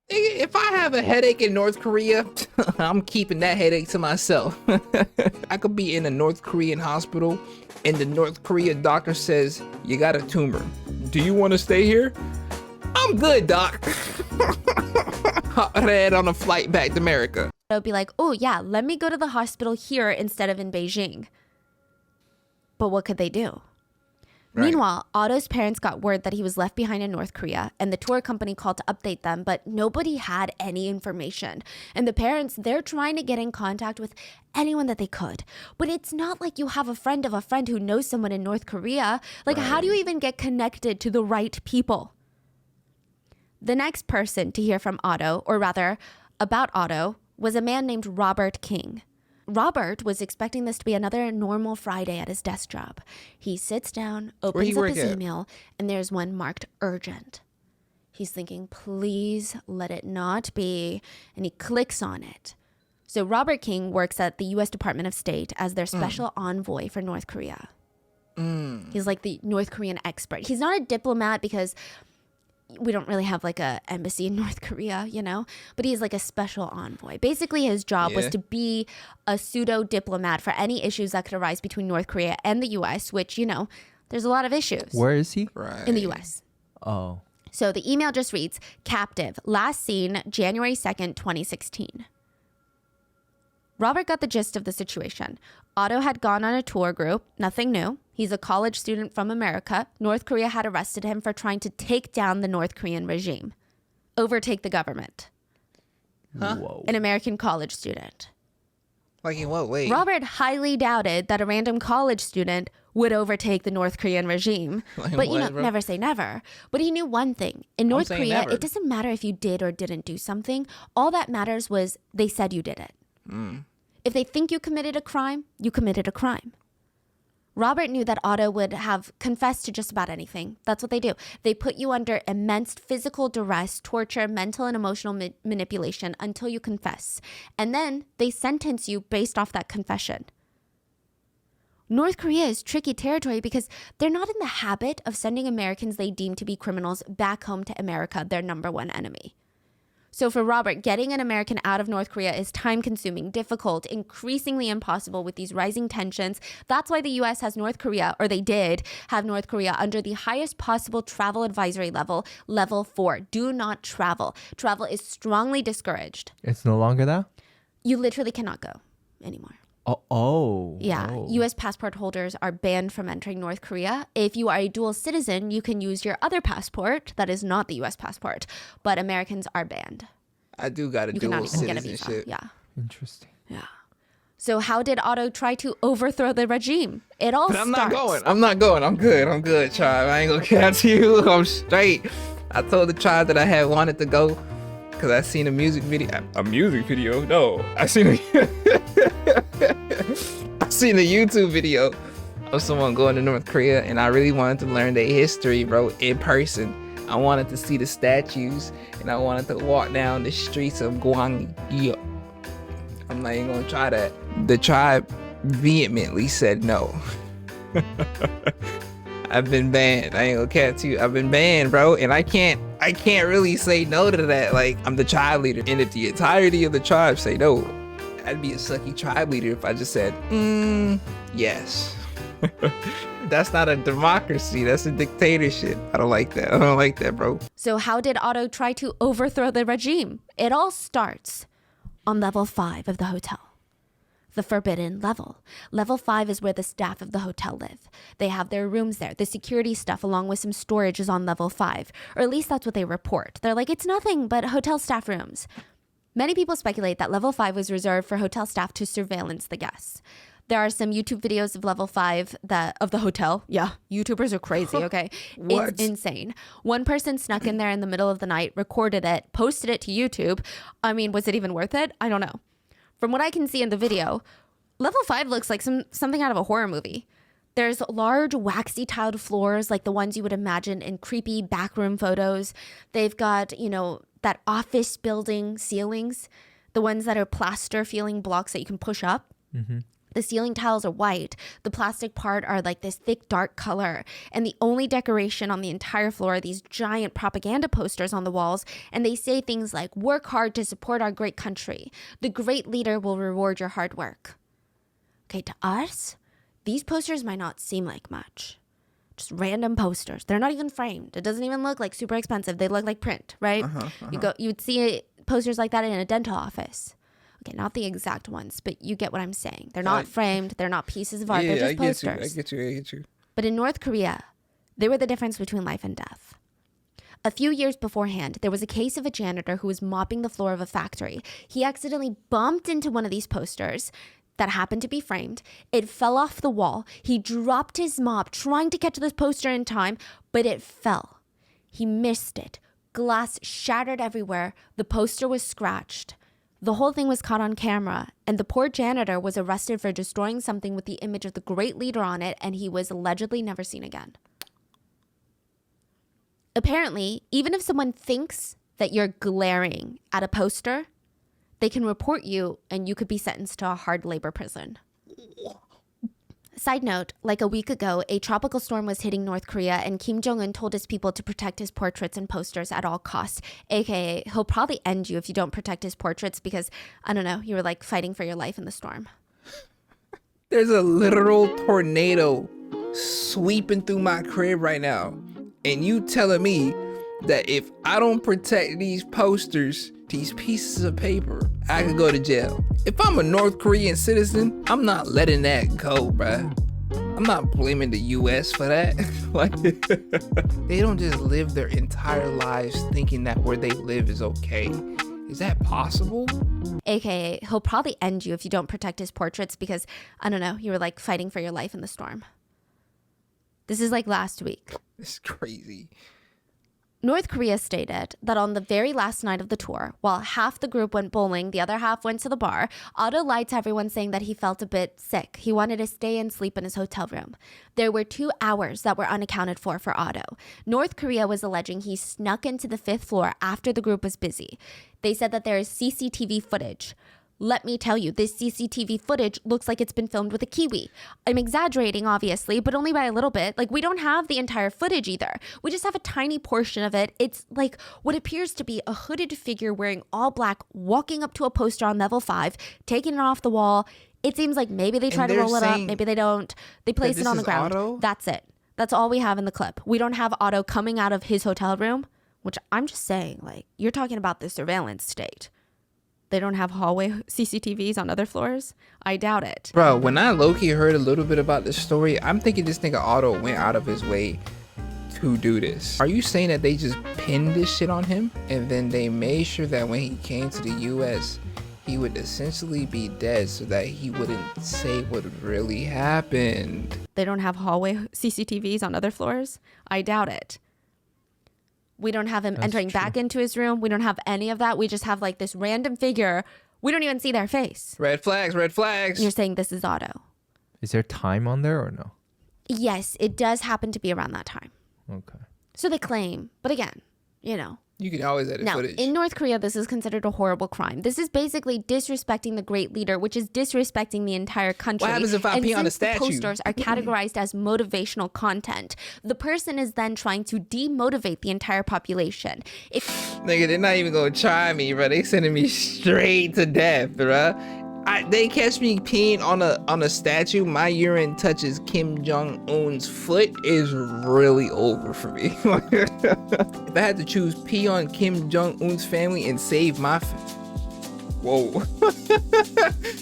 If I have a headache in North Korea, I'm keeping that headache to myself. I could be in a North Korean hospital and the North Korea doctor says, you got a tumor. Do you want to stay here? I'm good, doc. Head on a flight back to America. Otto be like, oh yeah, let me go to the hospital here instead of in Beijing. But what could they do? Right. Meanwhile, Otto's parents got word that he was left behind in North Korea and the tour company called to update them, but nobody had any information. And the parents, they're trying to get in contact with anyone that they could. But it's not like you have a friend of a friend who knows someone in North Korea. Like, how do you even get connected to the right people? The next person to hear from Otto, or rather about Otto, was a man named Robert King. Robert was expecting this to be another normal Friday at his desk job. He sits down, opens up his email, and there's one marked urgent. He's thinking, please let it not be, and he clicks on it. So Robert King works at the U.S. Department of State as their special envoy for North Korea. He's like the North Korean expert. He's not a diplomat because we don't really have like a embassy in North Korea, you know, but he's like a special envoy. Basically, his job was to be a pseudo diplomat for any issues that could arise between North Korea and the U.S., which, you know, there's a lot of issues. Where is he? Right. In the U.S. Oh. So the email just reads, captive, last seen January 2nd, 2016. Robert got the gist of the situation. Otto had gone on a tour group, nothing new. He's a college student from America. North Korea had arrested him for trying to take down the North Korean regime, overtake the government. Whoa. An American college student. Like in what way? Robert highly doubted that a random college student would overtake the North Korean regime. Like But, you what, know, bro? never say never. But he knew one thing. In North saying Korea, never. it doesn't matter if you did or didn't do something. All that matters was they said you did it. If they think you committed a crime, you committed a crime. Robert knew that Otto would have confessed to just about anything. That's what they do. They put you under immense physical duress, torture, mental and emotional manipulation until you confess. And then they sentence you based off that confession. North Korea is tricky territory because they're not in the habit of sending Americans they deem to be criminals back home to America, their number one enemy. So for Robert, getting an American out of North Korea is time-consuming, difficult, increasingly impossible with these rising tensions. That's why the U.S. has North Korea, or they did have North Korea, under the highest possible travel advisory level, level 4. Do not travel. Travel is strongly discouraged. It's no longer that? You literally cannot go anymore. Oh. Yeah, Oh. U.S. passport holders are banned from entering North Korea. If you are a dual citizen, you can use your other passport that is not the U.S. passport, but Americans are banned. I do got a You dual cannot even get a visa. citizenship. Yeah, Interesting. yeah. So how did Otto try to overthrow the regime? It all But I'm starts. not going. I'm not going. I'm good. I'm good, tribe. I ain't gonna catch you. I'm straight. I told the tribe that I had wanted to go because I seen a music video. A music video? No. I seen a YouTube video of someone going to North Korea, and I really wanted to learn their history, bro, in person. I wanted to see the statues, and I wanted to walk down the streets of Gwangyo. I'm not even gonna try that. The tribe vehemently said no. I've been banned. I ain't gonna catch you. I've been banned, bro, and I can't really say no to that. Like, I'm the tribe leader, and if the entirety of the tribe say no, I'd be a sucky tribe leader if I just said, yes. That's not a democracy. That's a dictatorship. I don't like that. I don't like that, bro. So how did Otto try to overthrow the regime? It all starts on level 5 of the hotel. The forbidden level. Level 5 is where the staff of the hotel live. They have their rooms there. The security stuff along with some storage is on level 5. Or at least that's what they report. They're like, it's nothing but hotel staff rooms. Many people speculate that level 5 was reserved for hotel staff to surveillance the guests. There are some YouTube videos of level 5 of the hotel. Yeah, YouTubers are crazy, okay? What? It's insane. One person snuck in there in the middle of the night, recorded it, posted it to YouTube. I mean, was it even worth it? I don't know. From what I can see in the video, level 5 looks like something out of a horror movie. There's large waxy tiled floors like the ones you would imagine in creepy backroom photos. They've got, that office building ceilings, the ones that are plaster feeling blocks that you can push up. Mm-hmm. The ceiling tiles are white. The plastic part are like this thick, dark color. And the only decoration on the entire floor are these giant propaganda posters on the walls. And they say things like, work hard to support our great country. The great leader will reward your hard work. Okay, to us, these posters might not seem like much. Just random posters. They're not even framed. It doesn't even look like super expensive. They look like print, right? You'd see posters like that in a dental office. Okay, not the exact ones, but you get what I'm saying. They're not framed. They're not pieces of art. Yeah, they're just posters. I get you. But in North Korea, they were the difference between life and death. A few years beforehand, there was a case of a janitor who was mopping the floor of a factory. He accidentally bumped into one of these posters that happened to be framed. It fell off the wall. He dropped his mop trying to catch this poster in time, but it fell. He missed it. Glass shattered everywhere. The poster was scratched. The whole thing was caught on camera, and the poor janitor was arrested for destroying something with the image of the great leader on it, and he was allegedly never seen again. Apparently, even if someone thinks that you're glaring at a poster, they can report you, and you could be sentenced to a hard labor prison. Side note, like a week ago, a tropical storm was hitting North Korea, and Kim Jong-un told his people to protect his portraits and posters at all costs. AKA, he'll probably end you if you don't protect his portraits because, I don't know, you were like fighting for your life in the storm. There's a literal tornado sweeping through my crib right now. And you telling me that if I don't protect these posters, these pieces of paper, I could go to jail. If I'm a North Korean citizen, I'm not letting that go, bruh. I'm not blaming the US for that. Like, they don't just live their entire lives thinking that where they live is okay. Is that possible? AKA, he'll probably end you if you don't protect his portraits because, I don't know, you were like fighting for your life in the storm. This is like last week. It's crazy. North Korea stated that on the very last night of the tour, while half the group went bowling, the other half went to the bar, Otto lied to everyone saying that he felt a bit sick. He wanted to stay and sleep in his hotel room. There were 2 hours that were unaccounted for Otto. North Korea was alleging he snuck into the 5th floor after the group was busy. They said that there is CCTV footage. Let me tell you, this CCTV footage looks like it's been filmed with a Kiwi. I'm exaggerating, obviously, but only by a little bit. Like, we don't have the entire footage either. We just have a tiny portion of it. It's like what appears to be a hooded figure wearing all black, walking up to a poster on level 5, taking it off the wall. It seems like maybe they try to roll it up, maybe they don't. They place it on the ground. Otto? That's it. That's all we have in the clip. We don't have Otto coming out of his hotel room, which I'm just saying, like, you're talking about the surveillance state. They don't have hallway CCTVs on other floors? I doubt it. Bro, when I low-key heard a little bit about this story, I'm thinking this nigga Otto went out of his way to do this. Are you saying that they just pinned this shit on him? And then they made sure that when he came to the US, he would essentially be dead so that he wouldn't say what really happened. They don't have hallway CCTVs on other floors? I doubt it. We don't have him entering back into his room. We don't have any of that. We just have like this random figure. We don't even see their face. Red flags, red flags. And you're saying this is Otto. Is there time on there or no? Yes, it does happen to be around that time. Okay. So they claim, but again, you know. You can always edit Now, footage. in North Korea, this is considered a horrible crime. This is basically disrespecting the great leader, which is disrespecting the entire country. What happens if I pee on a statue? The posters are categorized as motivational content. The person is then trying to demotivate the entire population. Nigga, they're not even gonna try me, bro. They sending me straight to death, bro. They catch me peeing on a statue. My urine touches Kim Jong-un's foot is really over for me. If I had to choose pee on Kim Jong-un's family and save my whoa.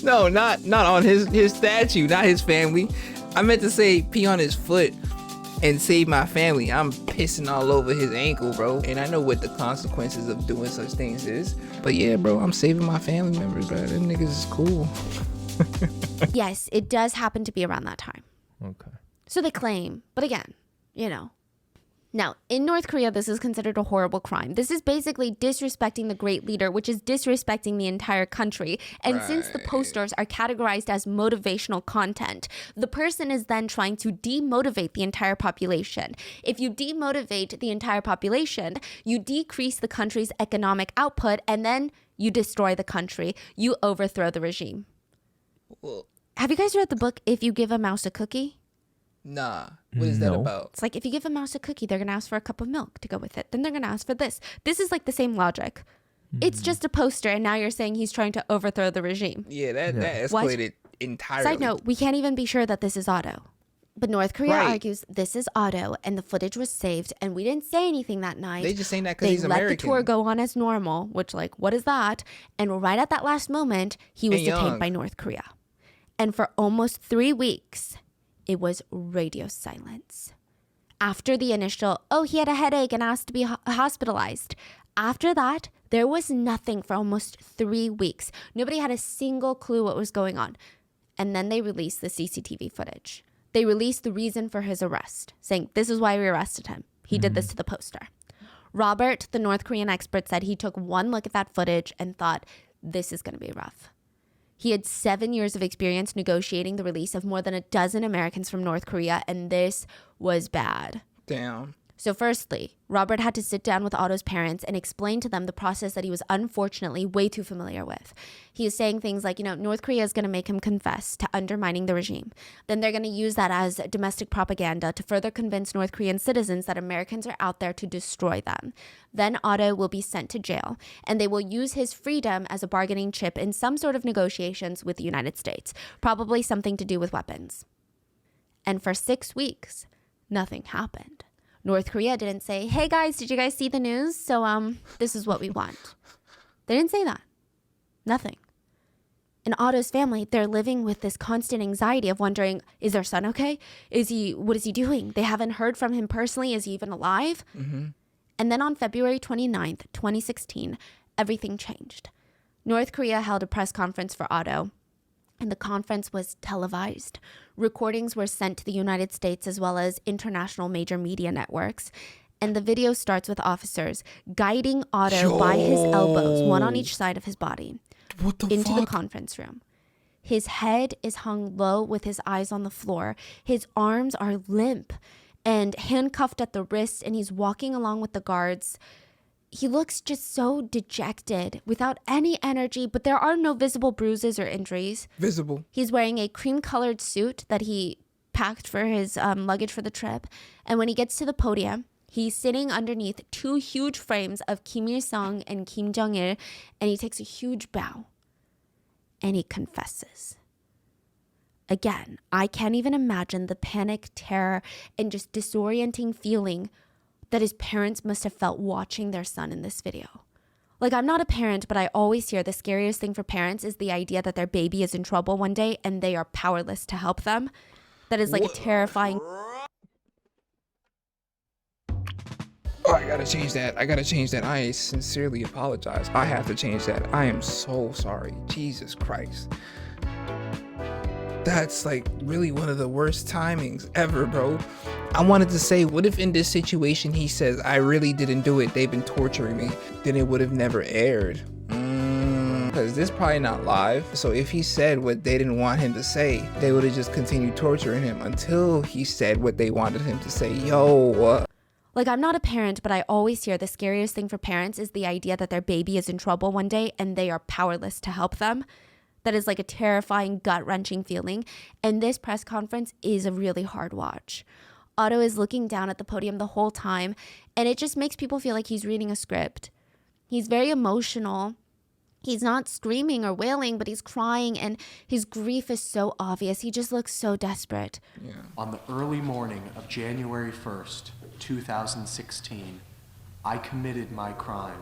No, not on his statue, not his family. I meant to say pee on his foot and save my family. I'm pissing all over his ankle, bro. And I know what the consequences of doing such things is. But yeah, bro, I'm saving my family members, bro. Them niggas is cool. Yes, it does happen to be around that time. Okay. So they claim, but again, you know. Now, in North Korea, this is considered a horrible crime. This is basically disrespecting the great leader, which is disrespecting the entire country. And since the posters are categorized as motivational content, the person is then trying to demotivate the entire population. If you demotivate the entire population, you decrease the country's economic output, and then you destroy the country. You overthrow the regime. Well, Have you guys read the book, If You Give a Mouse a Cookie? nah. What is that No. about? It's like if you give a mouse a cookie, they're going to ask for a cup of milk to go with it. Then they're going to ask for this. This is like the same logic. It's just a poster, and now you're saying he's trying to overthrow the regime. Yeah, that What? escalated entirely. Side note, we can't even be sure that this is Otto. But North Korea Right. argues this is Otto, and the footage was saved, and we didn't say anything that night. They just saying that because They he's let American. the tour go on as normal, which, like, what is that? And right at that last moment, he was And detained young. by North Korea. And for almost 3 weeks, it was radio silence. After the initial, oh, he had a headache and asked to be hospitalized. After that, there was nothing for almost 3 weeks. Nobody had a single clue what was going on. And then they released the CCTV footage. They released the reason for his arrest, saying this is why we arrested him. He did this to the poster. Robert, the North Korean expert, said he took one look at that footage and thought, this is going to be rough. He had 7 years of experience negotiating the release of more than a dozen Americans from North Korea, and this was bad. Damn. So firstly, Robert had to sit down with Otto's parents and explain to them the process that he was unfortunately way too familiar with. He is saying things like, North Korea is going to make him confess to undermining the regime. Then they're going to use that as domestic propaganda to further convince North Korean citizens that Americans are out there to destroy them. Then Otto will be sent to jail, and they will use his freedom as a bargaining chip in some sort of negotiations with the United States, probably something to do with weapons. And for 6 weeks, nothing happened. North Korea didn't say, hey guys, did you guys see the news? So this is what we want. They didn't say that. Nothing. And Otto's family, they're living with this constant anxiety of wondering, is their son okay? What is he doing? They haven't heard from him personally. Is he even alive? Mm-hmm. And then on February 29th, 2016, everything changed. North Korea held a press conference for Otto, and the conference was televised. Recordings were sent to the United States as well as international major media networks. And the video starts with officers guiding Otto by his elbows, one on each side of his body, into the conference room. His head is hung low with his eyes on the floor. His arms are limp and handcuffed at the wrists, and he's walking along with the guards. He looks just so dejected, without any energy, but there are no visible bruises or injuries. Visible. He's wearing a cream-colored suit that he packed for his luggage for the trip. And when he gets to the podium, he's sitting underneath 2 huge frames of Kim Il-sung and Kim Jong-il, and he takes a huge bow, and he confesses. Again, I can't even imagine the panic, terror, and just disorienting feeling that his parents must have felt watching their son in this video. Like, I'm not a parent, but I always hear the scariest thing for parents is the idea that their baby is in trouble one day and they are powerless to help them. That is like a terrifying... Oh, I gotta change that. I sincerely apologize. I have to change that. I am so sorry. Jesus Christ. That's like really one of the worst timings ever, bro. I wanted to say, what if in this situation he says, I really didn't do it, they've been torturing me, then it would have never aired. Because this probably not live. So if he said what they didn't want him to say, they would have just continued torturing him until he said what they wanted him to say. Yo. Like, I'm not a parent, but I always hear the scariest thing for parents is the idea that their baby is in trouble one day and they are powerless to help them. That is like a terrifying, gut-wrenching feeling. And this press conference is a really hard watch. Otto is looking down at the podium the whole time, and it just makes people feel like he's reading a script. He's very emotional. He's not screaming or wailing, but he's crying, and his grief is so obvious. He just looks so desperate. Yeah. On the early morning of January 1st, 2016, I committed my crime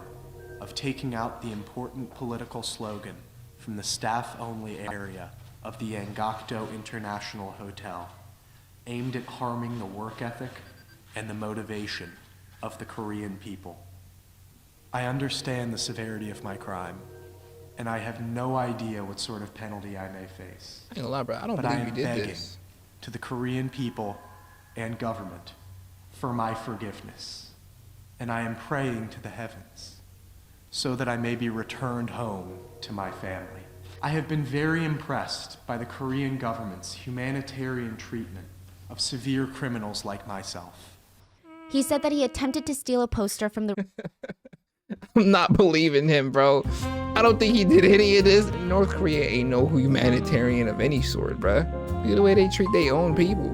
of taking out the important political slogan from the staff-only area of the Angakto International Hotel, aimed at harming the work ethic and the motivation of the Korean people. I understand the severity of my crime, and I have no idea what sort of penalty I may face. I ain't gonna lie, bro. I don't But I believe am you did begging this. to the Korean people and government for my forgiveness, and I am praying to the heavens so that I may be returned home to my family. I have been very impressed by the Korean government's humanitarian treatment of severe criminals like myself. He said that he attempted to steal a poster from the I'm not believing him, bro. I don't think he did any of this. North Korea ain't no humanitarian of any sort, bro. Look at the way they treat their own people.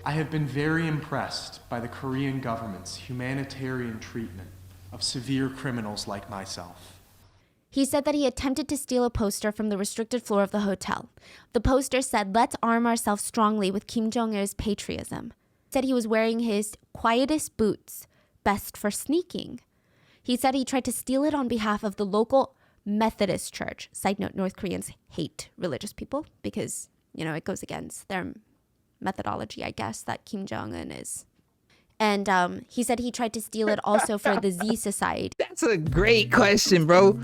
I have been very impressed by the Korean government's humanitarian treatment of severe criminals like myself. He said that he attempted to steal a poster from the restricted floor of the hotel. The poster said, "Let's arm ourselves strongly with Kim Jong-il's patriotism." Said he was wearing his quietest boots, best for sneaking. He said he tried to steal it on behalf of the local Methodist church. Side note, North Koreans hate religious people because, you know, it goes against their methodology, I guess, that Kim Jong-un is. And he said he tried to steal it also for the Z Society. That's a great question, bro.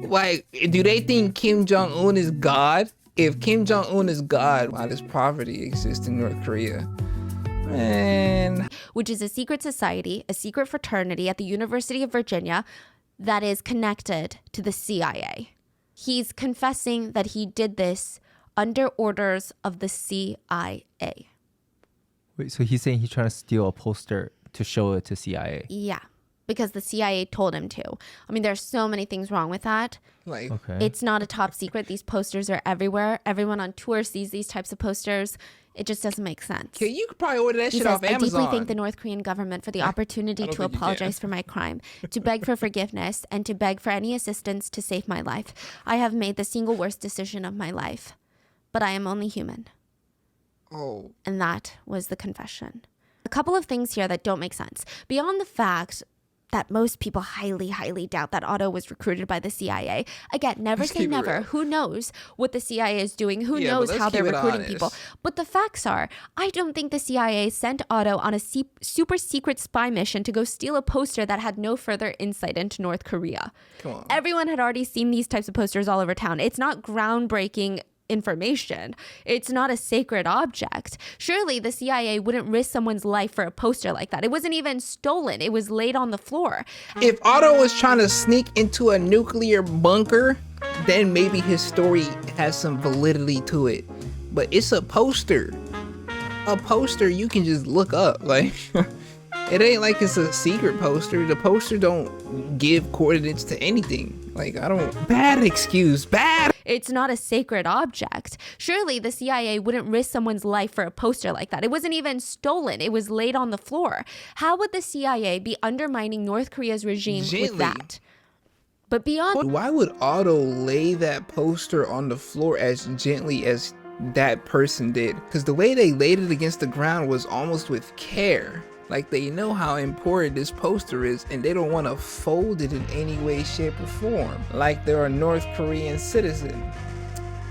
Like, do they think Kim Jong-un is God? If Kim Jong-un is God, why does poverty exist in North Korea? Man. Which is a secret society, a secret fraternity at the University of Virginia that is connected to the CIA. He's confessing that he did this under orders of the CIA. Wait, so he's saying he's trying to steal a poster to show it to CIA? Yeah, because the CIA told him to. I mean, there's so many things wrong with that. Like, Okay. It's not a top secret. These posters are everywhere. Everyone on tour sees these types of posters. It just doesn't make sense. okay, you could probably order that He shit says, off I Amazon. deeply thank the North Korean government for the opportunity don't to think you can. apologize for my crime, to beg for forgiveness, and to beg for any assistance to save my life. I have made the single worst decision of my life, but I am only human. Oh, And that was the confession. A couple of things here that don't make sense. Beyond the fact that most people highly, highly doubt that Otto was recruited by the CIA. Again, never Let's say keep it never. real. Who knows what the CIA is doing? Who Yeah, but knows let's how they're keep it recruiting honest. people? But the facts are, I don't think the CIA sent Otto on a super secret spy mission to go steal a poster that had no further insight into North Korea. come on. Everyone had already seen these types of posters all over town. It's not groundbreaking information. It's not a sacred object. Surely the CIA wouldn't risk someone's life for a poster like that. It wasn't even stolen. It was laid on the floor. If Otto was trying to sneak into a nuclear bunker, then maybe his story has some validity to it. But it's a poster. A poster you can just look up. Like, it ain't like it's a secret poster. The poster don't give coordinates to anything. Like, bad excuse, bad. It's not a sacred object. Surely the CIA wouldn't risk someone's life for a poster like that. It wasn't even stolen. It was laid on the floor. How would the CIA be undermining North Korea's regime with Gently. that? But beyond Why would Otto lay that poster on the floor as gently as that person did? Because the way they laid it against the ground was almost with care. Like, they know how important this poster is and they don't want to fold it in any way, shape, or form. Like they're a North Korean citizen.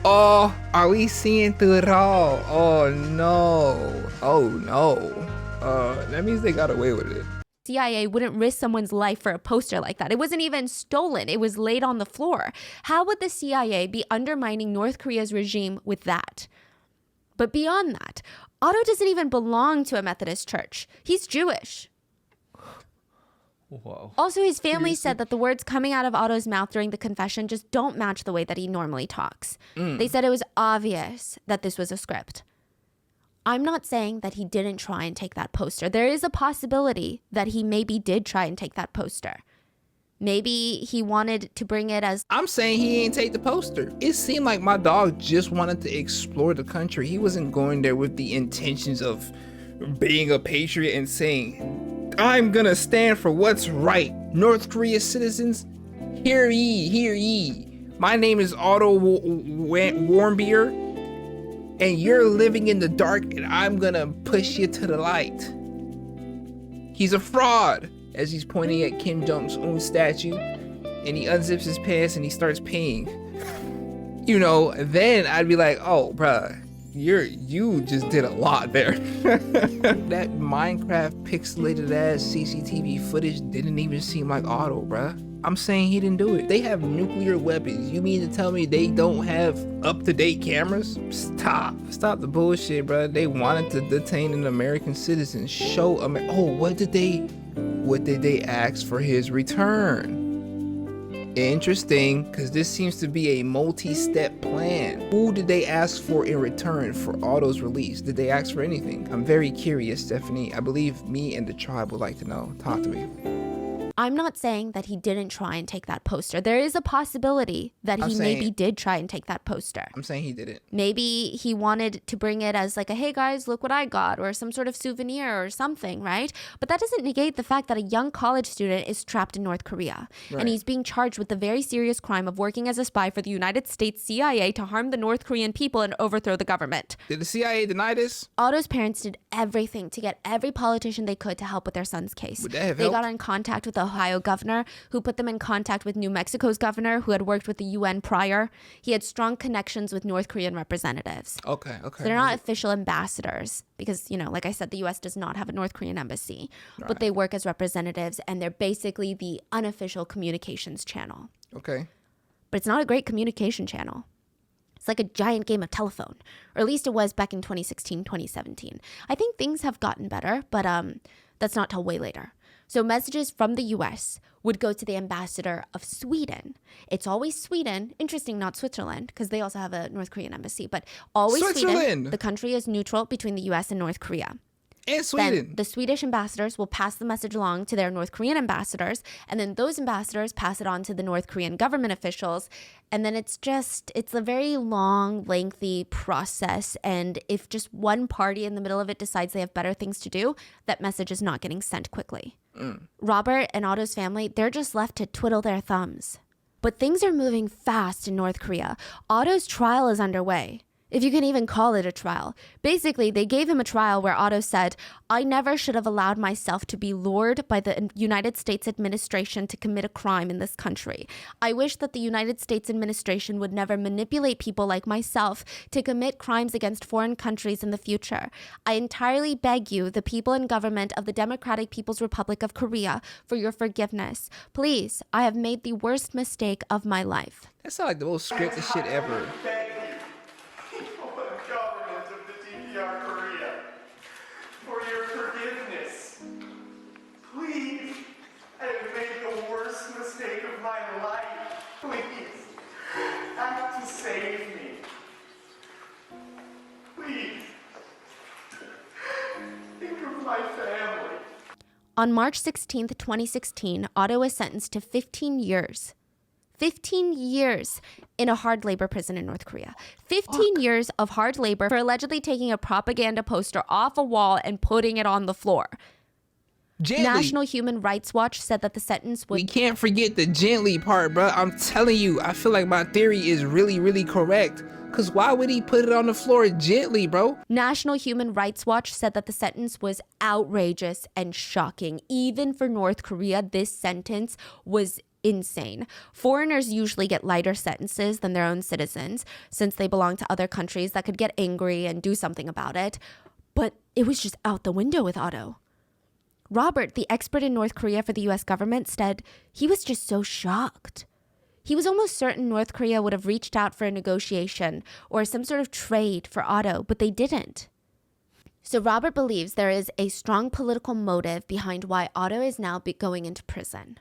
Oh, are we seeing through it all? Oh no. Oh no. That means they got away with it. CIA wouldn't risk someone's life for a poster like that. It wasn't even stolen. It was laid on the floor. How would the CIA be undermining North Korea's regime with that? But beyond that, Otto doesn't even belong to a Methodist church. He's Jewish. Whoa. Also, his family said that the words coming out of Otto's mouth during the confession just don't match the way that he normally talks. They said it was obvious that this was a script. I'm not saying that he didn't try and take that poster. There is a possibility that he maybe did try and take that poster. Maybe he wanted to bring it as... I'm saying he ain't take the poster. It seemed like my dog just wanted to explore the country. He wasn't going there with the intentions of being a patriot and saying, I'm gonna stand for what's right. North Korea citizens, hear ye, hear ye. My name is Otto Warmbier, and you're living in the dark, and I'm gonna push you to the light. He's a fraud, as he's pointing at Kim Jong-un's statue, and he unzips his pants and he starts peeing. You know, then I'd be like, oh, bruh, you just did a lot there. That Minecraft pixelated ass CCTV footage didn't even seem like Otto, bruh. I'm saying he didn't do it. They have nuclear weapons. You mean to tell me they don't have up-to-date cameras? Stop the bullshit, bruh. They wanted to detain an American citizen. Show what did they ask for his return? Interesting, because this seems to be a multi-step plan. Who did they ask for in return for Otto's release? Did they ask for anything? I'm very curious, Stephanie. I believe me and the tribe would like to know. Talk to me. I'm not saying that he didn't try and take that poster. There is a possibility that he maybe did try and take that poster. I'm saying he didn't. Maybe he wanted to bring it as like a, hey guys, look what I got, or some sort of souvenir or something, right? But that doesn't negate the fact that a young college student is trapped in North Korea. Right. And he's being charged with the very serious crime of working as a spy for the United States CIA to harm the North Korean people and overthrow the government. Did the CIA deny this? Otto's parents did everything to get every politician they could to help with their son's case. Would that have They helped? got in contact with the Ohio governor, who put them in contact with New Mexico's governor, who had worked with the UN prior. He had strong connections with North Korean representatives. Okay. So they're not official ambassadors because, you know, like I said, the US does not have a North Korean embassy, but they work as representatives and they're basically the unofficial communications channel. Okay. But it's not a great communication channel. It's like a giant game of telephone, or at least it was back in 2016, 2017. I think things have gotten better, but that's not till way later. So messages from the US would go to the ambassador of Sweden. It's always Sweden. Interesting, not Switzerland, because they also have a North Korean embassy, but always Sweden. The country is neutral between the US and North Korea. And Sweden. Then the Swedish ambassadors will pass the message along to their North Korean ambassadors, and then those ambassadors pass it on to the North Korean government officials. And then it's a very long, lengthy process. And if just one party in the middle of it decides they have better things to do, that message is not getting sent quickly. Robert and Otto's family, they're just left to twiddle their thumbs. But things are moving fast in North Korea. Otto's trial is underway, if you can even call it a trial. Basically, they gave him a trial where Otto said, I never should have allowed myself to be lured by the United States administration to commit a crime in this country. I wish that the United States administration would never manipulate people like myself to commit crimes against foreign countries in the future. I entirely beg you, the people and government of the Democratic People's Republic of Korea, for your forgiveness. Please, I have made the worst mistake of my life. That sounds like the most scripted shit ever. Government of the DPR Korea, for your forgiveness. Please, I have made the worst mistake of my life. Please, act to save me. Please, think of my family. On March 16th, 2016, Otto was sentenced to 15 years. 15 years in a hard labor prison in North Korea. 15 years of hard labor for allegedly taking a propaganda poster off a wall and putting it on the floor. Gently. National Human Rights Watch said that the sentence would... We can't forget the gently part, bro. I'm telling you, I feel like my theory is really, really correct. Because why would he put it on the floor gently, bro? National Human Rights Watch said that the sentence was outrageous and shocking. Even for North Korea, this sentence was insane. Foreigners usually get lighter sentences than their own citizens since they belong to other countries that could get angry and do something about it. But it was just out the window with Otto. Robert, the expert in North Korea for the US government, said he was just so shocked. He was almost certain North Korea would have reached out for a negotiation or some sort of trade for Otto, but they didn't. So Robert believes there is a strong political motive behind why Otto is now going into prison.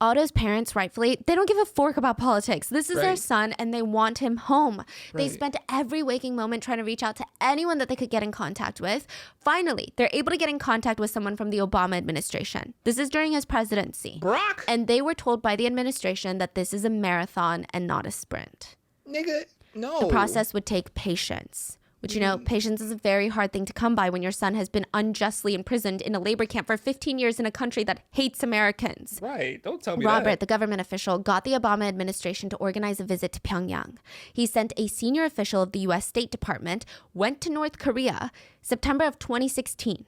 Otto's parents, rightfully, they don't give a fork about politics. This is their son, and they want him home. They spent every waking moment trying to reach out to anyone that they could get in contact with. Finally, they're able to get in contact with someone from the Obama administration. This is during his presidency. Brock? And they were told by the administration that this is a marathon and not a sprint. Nigga, no. The process would take patience. Which, you know, patience is a very hard thing to come by when your son has been unjustly imprisoned in a labor camp for 15 years in a country that hates Americans. Right. Don't tell me Robert, that. the government official, got the Obama administration to organize a visit to Pyongyang. He sent a senior official of the U.S. State Department, went to North Korea, September of 2016.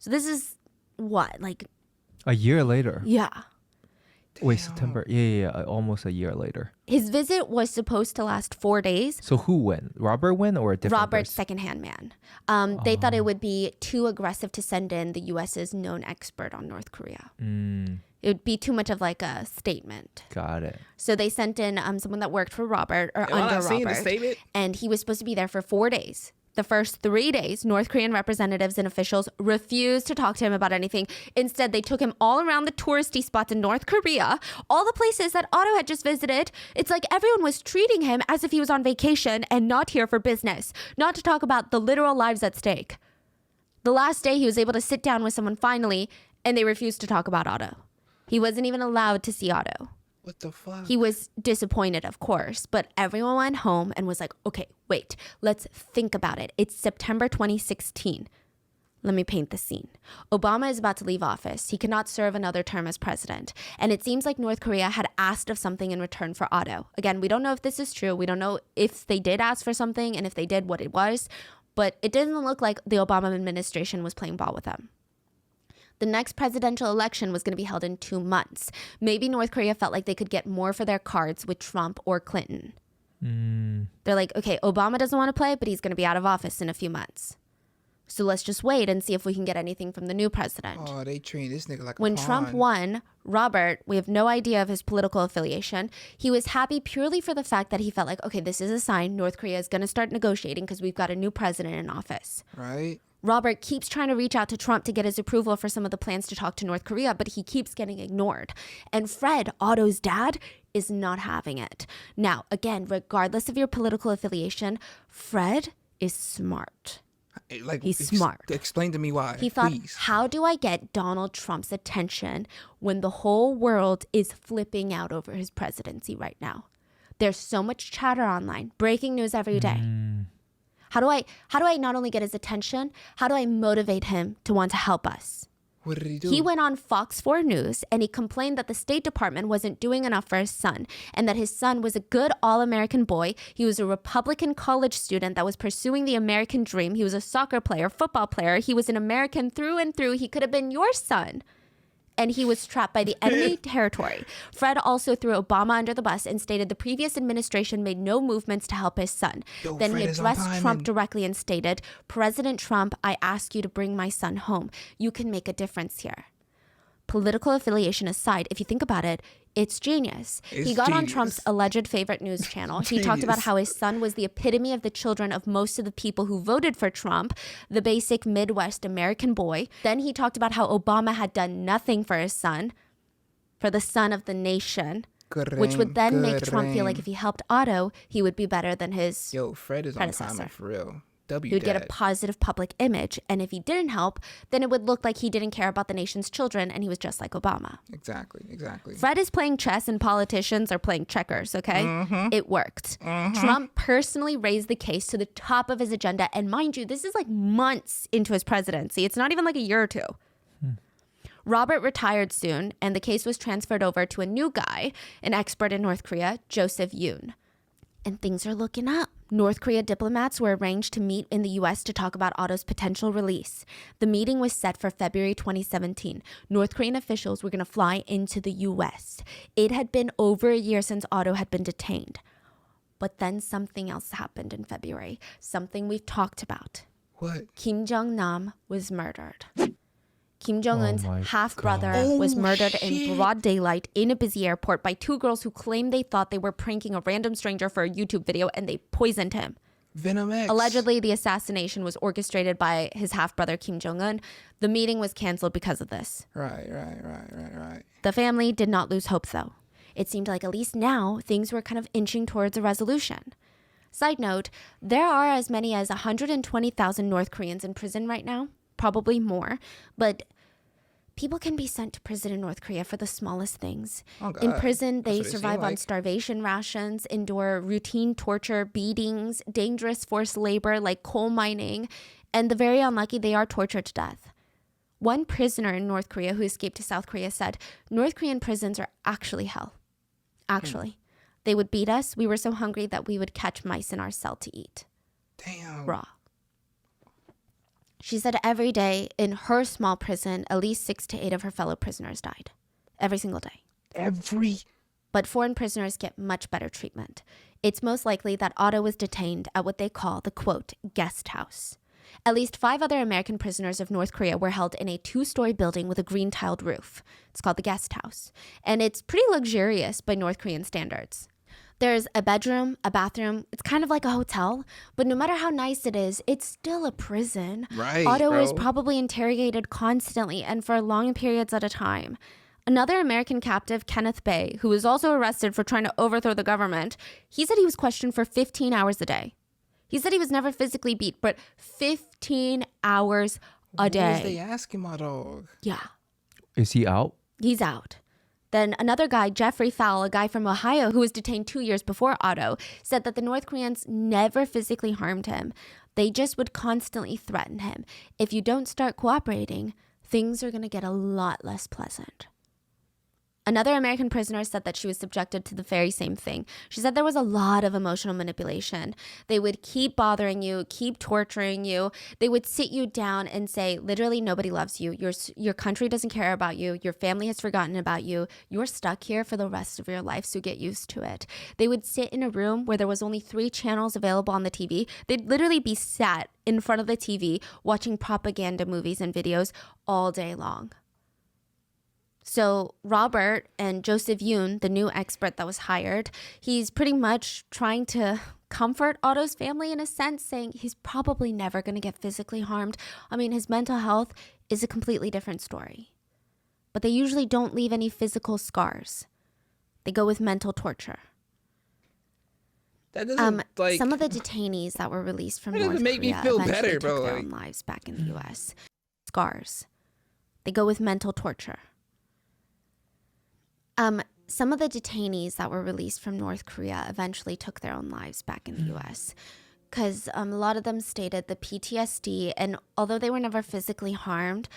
So this is what, like... A year later. Yeah. Wait, September. Yeah. Almost a year later. His visit was supposed to last 4 days. So who went? Robert went or a different Robert's person? secondhand man. They thought it would be too aggressive to send in the U.S.'s known expert on North Korea. It would be too much of like a statement. Got it. So they sent in someone that worked for Robert or Am I under not seeing the Robert. statement? And he was supposed to be there for 4 days. The first 3 days, North Korean representatives and officials refused to talk to him about anything. Instead, they took him all around the touristy spots in North Korea, all the places that Otto had just visited. It's like everyone was treating him as if he was on vacation and not here for business, not to talk about the literal lives at stake. The last day, he was able to sit down with someone finally, and they refused to talk about Otto. He wasn't even allowed to see Otto. What the fuck? He was disappointed, of course, but everyone went home and was like, okay, wait, let's think about it. It's September 2016. Let me paint the scene. Obama is about to leave office. He cannot serve another term as president. And it seems like North Korea had asked of something in return for Otto. Again, we don't know if this is true. We don't know if they did ask for something and if they did, what it was. But it didn't look like the Obama administration was playing ball with them. The next presidential election was going to be held in 2 months. Maybe North Korea felt like they could get more for their cards with Trump or Clinton. They're like, okay, Obama doesn't want to play, but he's going to be out of office in a few months. So let's just wait and see if we can get anything from the new president. Oh, they treat this nigga like a When pawn. Trump won, Robert, we have no idea of his political affiliation. He was happy purely for the fact that he felt like, okay, this is a sign North Korea is going to start negotiating because we've got a new president in office. Right? Robert keeps trying to reach out to Trump to get his approval for some of the plans to talk to North Korea, but he keeps getting ignored. And Fred, Otto's dad, is not having it. Now, again, regardless of your political affiliation, Fred is smart. Like, He's smart. Explain to me why. He thought, please. how do I get Donald Trump's attention when the whole world is flipping out over his presidency right now? There's so much chatter online, breaking news every day. How do I not only get his attention, how do I motivate him to want to help us? What did he do? He went on Fox 4 News and he complained that the State Department wasn't doing enough for his son and that his son was a good all-American boy. He was a Republican college student that was pursuing the American dream. He was a soccer player, football player. He was an American through and through. He could have been your son. And he was trapped by the enemy territory. Fred also threw Obama under the bus and stated the previous administration made no movements to help his son. Then Fred he is on addressed time Trump and- directly and stated, President Trump, I ask you to bring my son home. You can make a difference here. Political affiliation aside, if you think about it, it's genius. It's He got on genius. Trump's alleged favorite news channel. He talked about Genius. how his son was the epitome of the children of most of the people who voted for Trump, the basic Midwest American boy. Then he talked about how Obama had done nothing for his son, for the son of the nation, Good which would rain, then make good Trump feel like rain. if he helped Otto, he would be better than his Yo, Fred is on time predecessor. for real. W He would get a dad. positive public image. And if he didn't help, then it would look like he didn't care about the nation's children and he was just like Obama. Exactly. Fred is playing chess and politicians are playing checkers, okay? It worked. Trump personally raised the case to the top of his agenda. And mind you, this is like months into his presidency. It's not even like a year or two. Robert retired soon, and the case was transferred over to a new guy, an expert in North Korea, Joseph Yoon. And things are looking up. North Korea diplomats were arranged to meet in the U.S. to talk about Otto's potential release. The meeting was set for February 2017. North Korean officials were going to fly into the U.S. It had been over a year since Otto had been detained. But then something else happened in February, something we've talked about. What? Kim Jong-nam was murdered. Kim Jong-un's my half-brother God. was Oh, murdered shit. in broad daylight in a busy airport by two girls who claimed they thought they were pranking a random stranger for a YouTube video, and they poisoned him. Venom X. Allegedly, the assassination was orchestrated by his half-brother Kim Jong-un. The meeting was canceled because of this. Right. The family did not lose hope, though. It seemed like at least now things were kind of inching towards a resolution. Side note, there are as many as 120,000 North Koreans in prison right now, probably more, but people can be sent to prison in North Korea for the smallest things. Oh, God. In prison, That's they what it survive seemed on like. starvation rations, endure routine torture, beatings, dangerous forced labor like coal mining, and the very unlucky, they are tortured to death. One prisoner in North Korea who escaped to South Korea said, North Korean prisons are actually hell. Actually. They would beat us. We were so hungry that we would catch mice in our cell to eat. Damn. Raw. She said every day in her small prison, at least 6 to 8 of her fellow prisoners died. Every single day. But foreign prisoners get much better treatment. It's most likely that Otto was detained at what they call the, quote, guest house. At least 5 other American prisoners of North Korea were held in a 2-story building with a green-tiled roof. It's called the guest house. And it's pretty luxurious by North Korean standards. There's a bedroom, a bathroom. It's kind of like a hotel. But no matter how nice it is, it's still a prison. Right, Otto was bro. probably interrogated constantly and for long periods at a time. Another American captive, Kenneth Bay, who was also arrested for trying to overthrow the government, he said he was questioned for 15 hours a day. He said he was never physically beat, but 15 hours a What was they day. asking, my dog? Yeah, Is he out? he's out. Then another guy, Jeffrey Fowle, a guy from Ohio who was detained 2 years before Otto, said that the North Koreans never physically harmed him. They just would constantly threaten him. If you don't start cooperating, things are going to get a lot less pleasant. Another American prisoner said that she was subjected to the very same thing. She said there was a lot of emotional manipulation. They would keep bothering you, keep torturing you. They would sit you down and say, literally, nobody loves you. Your country doesn't care about you. Your family has forgotten about you. You're stuck here for the rest of your life, so get used to it. They would sit in a room where there was only 3 channels available on the TV. They'd literally be sat in front of the TV watching propaganda movies and videos all day long. So Robert and Joseph Yoon, the new expert that was hired, he's pretty much trying to comfort Otto's family in a sense, saying he's probably never going to get physically harmed. I mean, his mental health is a completely different story. But they usually don't leave any physical scars. They go with mental torture. That doesn't like. Some of the detainees that were released from That North doesn't make me Korea feel eventually better, took bro, their like- own lives back in the U.S. Scars. They go with mental torture. Some of the detainees that were released from North Korea eventually took their own lives back in the U.S. because a lot of them stated the PTSD, and although they were never physically harmed,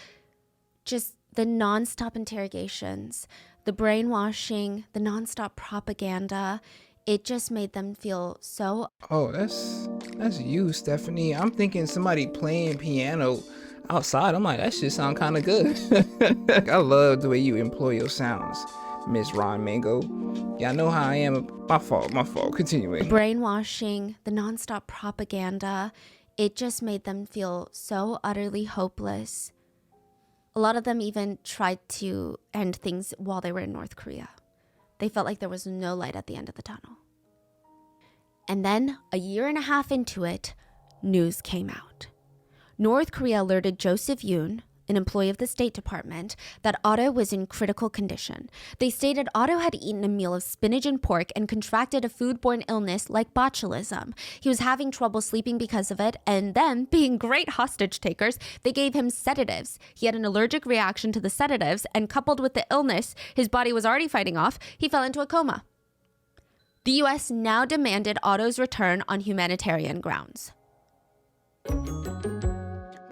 just the nonstop interrogations, the brainwashing, the nonstop propaganda, it just made them feel so. Oh, that's you, Stephanie. I'm thinking somebody playing piano outside. I'm like, that shit sound kind of good. I love the way you employ your sounds, Miss Ron Mango. Y'all know how I am. My fault. Continuing. Brainwashing, the nonstop propaganda, it just made them feel so utterly hopeless. A lot of them even tried to end things while they were in North Korea. They felt like there was no light at the end of the tunnel. And then, a year and a half into it, news came out. North Korea alerted Joseph Yoon, an employee of the State Department, that Otto was in critical condition. They stated Otto had eaten a meal of spinach and pork and contracted a foodborne illness like botulism. He was having trouble sleeping because of it, and then, being great hostage takers, they gave him sedatives. He had an allergic reaction to the sedatives, and coupled with the illness his body was already fighting off, he fell into a coma. The U.S. now demanded Otto's return on humanitarian grounds.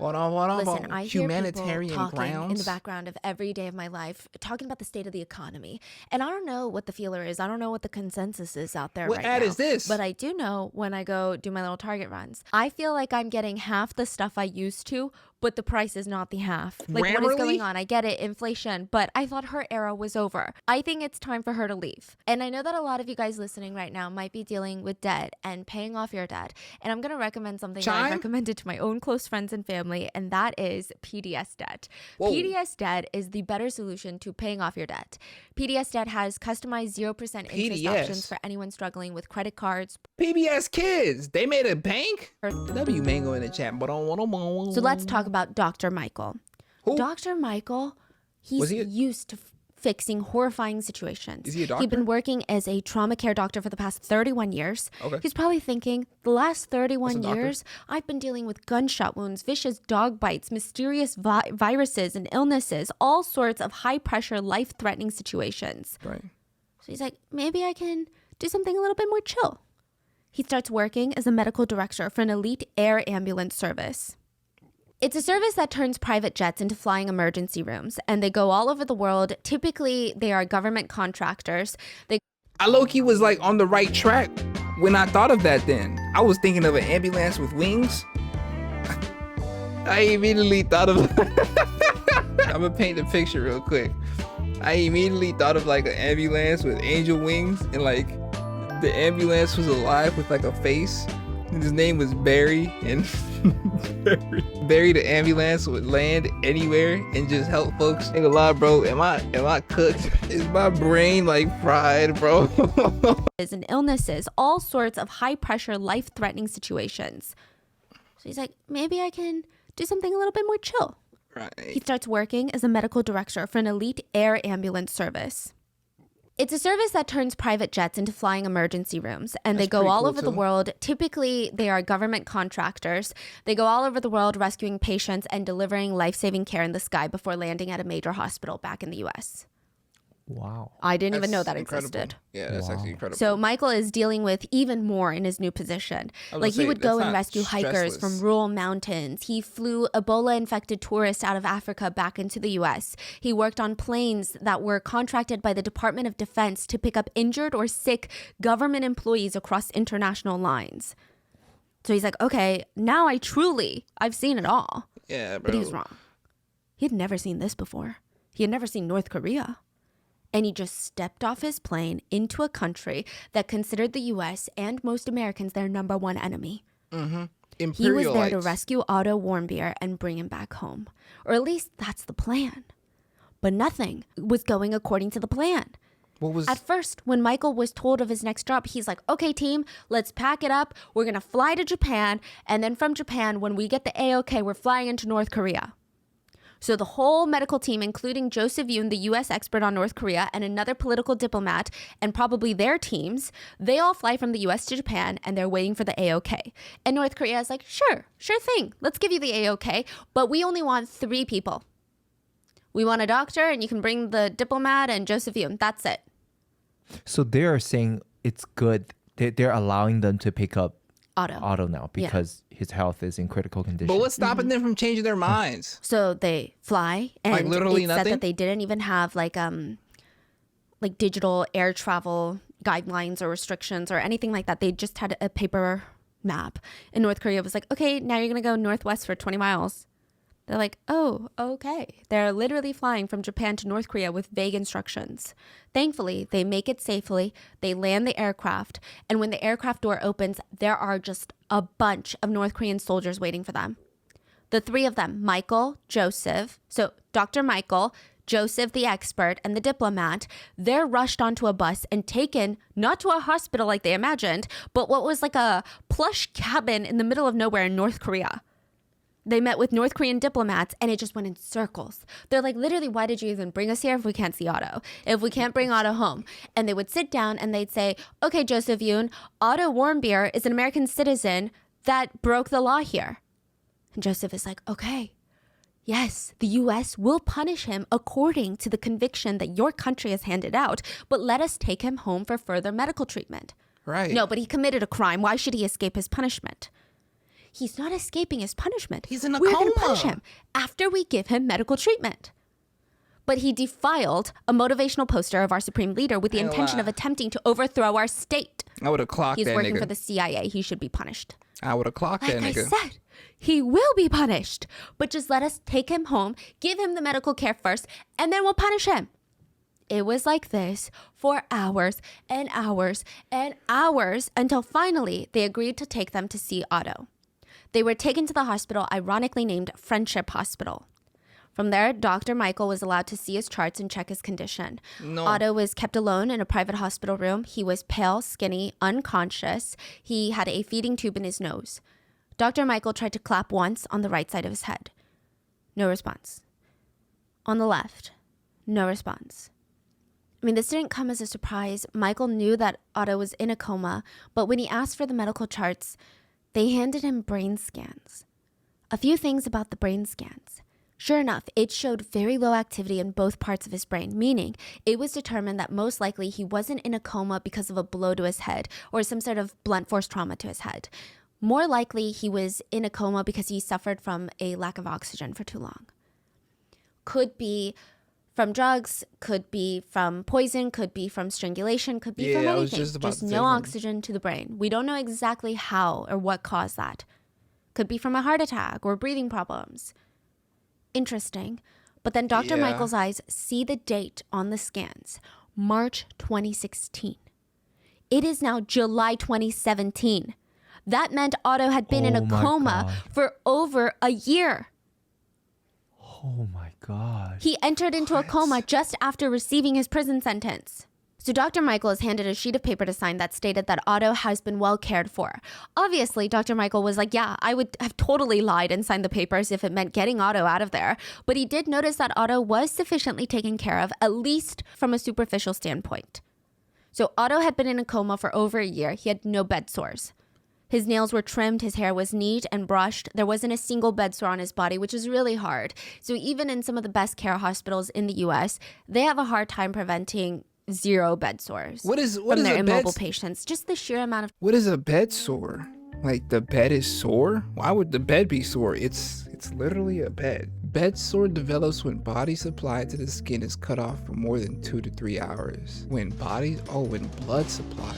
Listen, I hear Humanitarian people talking grounds? in the background of every day of my life, talking about the state of the economy. And I don't know what the feeler is. I don't know what the consensus is out there What right ad now. is this? But I do know when I go do my little Target runs, I feel like I'm getting half the stuff I used to but the price is not the half. Like, what is Grammarly? going on? I get it, inflation, but I thought her era was over. I think it's time for her to leave. And I know that a lot of you guys listening right now might be dealing with debt and paying off your debt. And I'm going to recommend something that I've recommended to my own close friends and family, and that is PDS debt. Whoa. PDS debt is the better solution to paying off your debt. PDS debt has customized 0% interest options for anyone struggling with credit cards. PBS Kids, they made a bank? W Mango in the chat. So let's talk about Dr. Michael. Who? Dr. Michael, he's used to fixing horrifying situations. Is he a doctor? He's been working as a trauma care doctor for the past 31 years. Okay. He's probably thinking, the last 31 That's a doctor. years, I've been dealing with gunshot wounds, vicious dog bites, mysterious viruses and illnesses, all sorts of high-pressure, life-threatening situations. Right. So he's like, maybe I can do something a little bit more chill. He starts working as a medical director for an elite air ambulance service. It's a service that turns private jets into flying emergency rooms, and they go all over the world. Typically, they are government contractors. I low-key was like on the right track when I thought of that then. I was thinking of an ambulance with wings. I immediately thought of... I'm gonna paint the picture real quick. I immediately thought of like an ambulance with angel wings, and like the ambulance was alive with like a face. And his name was Barry, and Barry the ambulance would land anywhere and just help folks. Ain't gonna lie, bro. Am I cooked? Is my brain like fried, bro? And illnesses, all sorts of high-pressure, life-threatening situations. So he's like, maybe I can do something a little bit more chill. Right. He starts working as a medical director for an elite air ambulance service. It's a service that turns private jets into flying emergency rooms, and they go all over the world. Typically, they are government contractors. They go all over the world rescuing patients and delivering life-saving care in the sky before landing at a major hospital back in the U.S. Wow. I didn't even know that Incredible. existed. Yeah, that's actually incredible. So Michael is dealing with even more in his new position. Like, he would go and rescue hikers from rural mountains. He flew Ebola-infected tourists out of Africa back into the U.S. He worked on planes that were contracted by the Department of Defense to pick up injured or sick government employees across international lines. So he's like, okay, now I've seen it all. Yeah, bro. But he was wrong. He had never seen this before. He had never seen North Korea. And he just stepped off his plane into a country that considered the U.S. and most Americans their number one enemy. Mm-hmm. He was there to rescue Otto Warmbier and bring him back home. Or at least that's the plan. But nothing was going according to the plan. At first, when Michael was told of his next job, he's like, okay, team, let's pack it up. We're going to fly to Japan. And then from Japan, when we get the A-OK, we're flying into North Korea. So the whole medical team, including Joseph Yoon, the U.S. expert on North Korea, and another political diplomat, and probably their teams, they all fly from the U.S. to Japan, and they're waiting for the A-OK. And North Korea is like, sure thing. Let's give you the A-OK, but we only want 3 people. We want a doctor, and you can bring the diplomat and Joseph Yoon. That's it. So they're saying it's good. They're allowing them to pick up Otto now because his health is in critical condition. But what's stopping them from changing their minds? So they fly, and like literally it nothing? said that they didn't even have like digital air travel guidelines or restrictions or anything like that. They just had a paper map. And North Korea was like, okay, now you're gonna go northwest for 20 miles. They're like, oh, okay. They're literally flying from Japan to North Korea with vague instructions. Thankfully, they make it safely. They land the aircraft. And when the aircraft door opens, there are just a bunch of North Korean soldiers waiting for them. The 3 of them, Michael, Joseph, so Dr. Michael, Joseph the expert, and the diplomat, they're rushed onto a bus and taken, not to a hospital like they imagined, but what was like a plush cabin in the middle of nowhere in North Korea. They met with North Korean diplomats, and it just went in circles. They're like, literally, why did you even bring us here if we can't see Otto? If we can't bring Otto home? And they would sit down and they'd say, okay, Joseph Yoon, Otto Warmbier is an American citizen that broke the law here. And Joseph is like, okay, yes, the U.S. will punish him according to the conviction that your country has handed out, but let us take him home for further medical treatment. Right. No, but he committed a crime. Why should he escape his punishment? He's not escaping his punishment. He's in a We're coma. going to punish him after we give him medical treatment. But he defiled a motivational poster of our supreme leader with the intention of attempting to overthrow our state. I would have clocked He's that working nigga. for the CIA. He should be punished. I would have clocked Like that I nigga. said, He will be punished. But just let us take him home, give him the medical care first, and then we'll punish him. It was like this for hours and hours and hours until finally they agreed to take them to see Otto. They were taken to the hospital, ironically named Friendship Hospital. From there, Dr. Michael was allowed to see his charts and check his condition. No. Otto was kept alone in a private hospital room. He was pale, skinny, unconscious. He had a feeding tube in his nose. Dr. Michael tried to clap once on the right side of his head. No response. On the left, no response. I mean, this didn't come as a surprise. Michael knew that Otto was in a coma, but when he asked for the medical charts, they handed him brain scans. A few things about the brain scans. Sure enough, it showed very low activity in both parts of his brain, meaning it was determined that most likely he wasn't in a coma because of a blow to his head or some sort of blunt force trauma to his head. More likely, he was in a coma because he suffered from a lack of oxygen for too long. Could be from drugs, could be from poison, could be from strangulation, could be from I was anything. just about to say no from- oxygen to the brain. We don't know exactly how or what caused that. Could be from a heart attack or breathing problems. Interesting. But then Dr. Yeah. Michael's eyes see the date on the scans, March 2016. It is now July 2017. That meant Otto had been in a Oh my coma God. for over a year. Oh my God. He entered into a coma just after receiving his prison sentence. So Dr. Michael is handed a sheet of paper to sign that stated that Otto has been well cared for. Obviously, Dr. Michael was like, yeah, I would have totally lied and signed the papers if it meant getting Otto out of there. But he did notice that Otto was sufficiently taken care of, at least from a superficial standpoint. So Otto had been in a coma for over a year. He had no bed sores. His nails were trimmed, his hair was neat and brushed. There wasn't a single bed sore on his body, which is really hard. So even in some of the best care hospitals in the US, they have a hard time preventing zero bed sores What is from their a immobile bed? patients. Just the sheer amount of What is a bed sore? Like the bed is sore? Why would the bed be sore? It's literally a bed. Bed sore develops when body supply to the skin is cut off for more than 2 to 3 hours. When blood supply.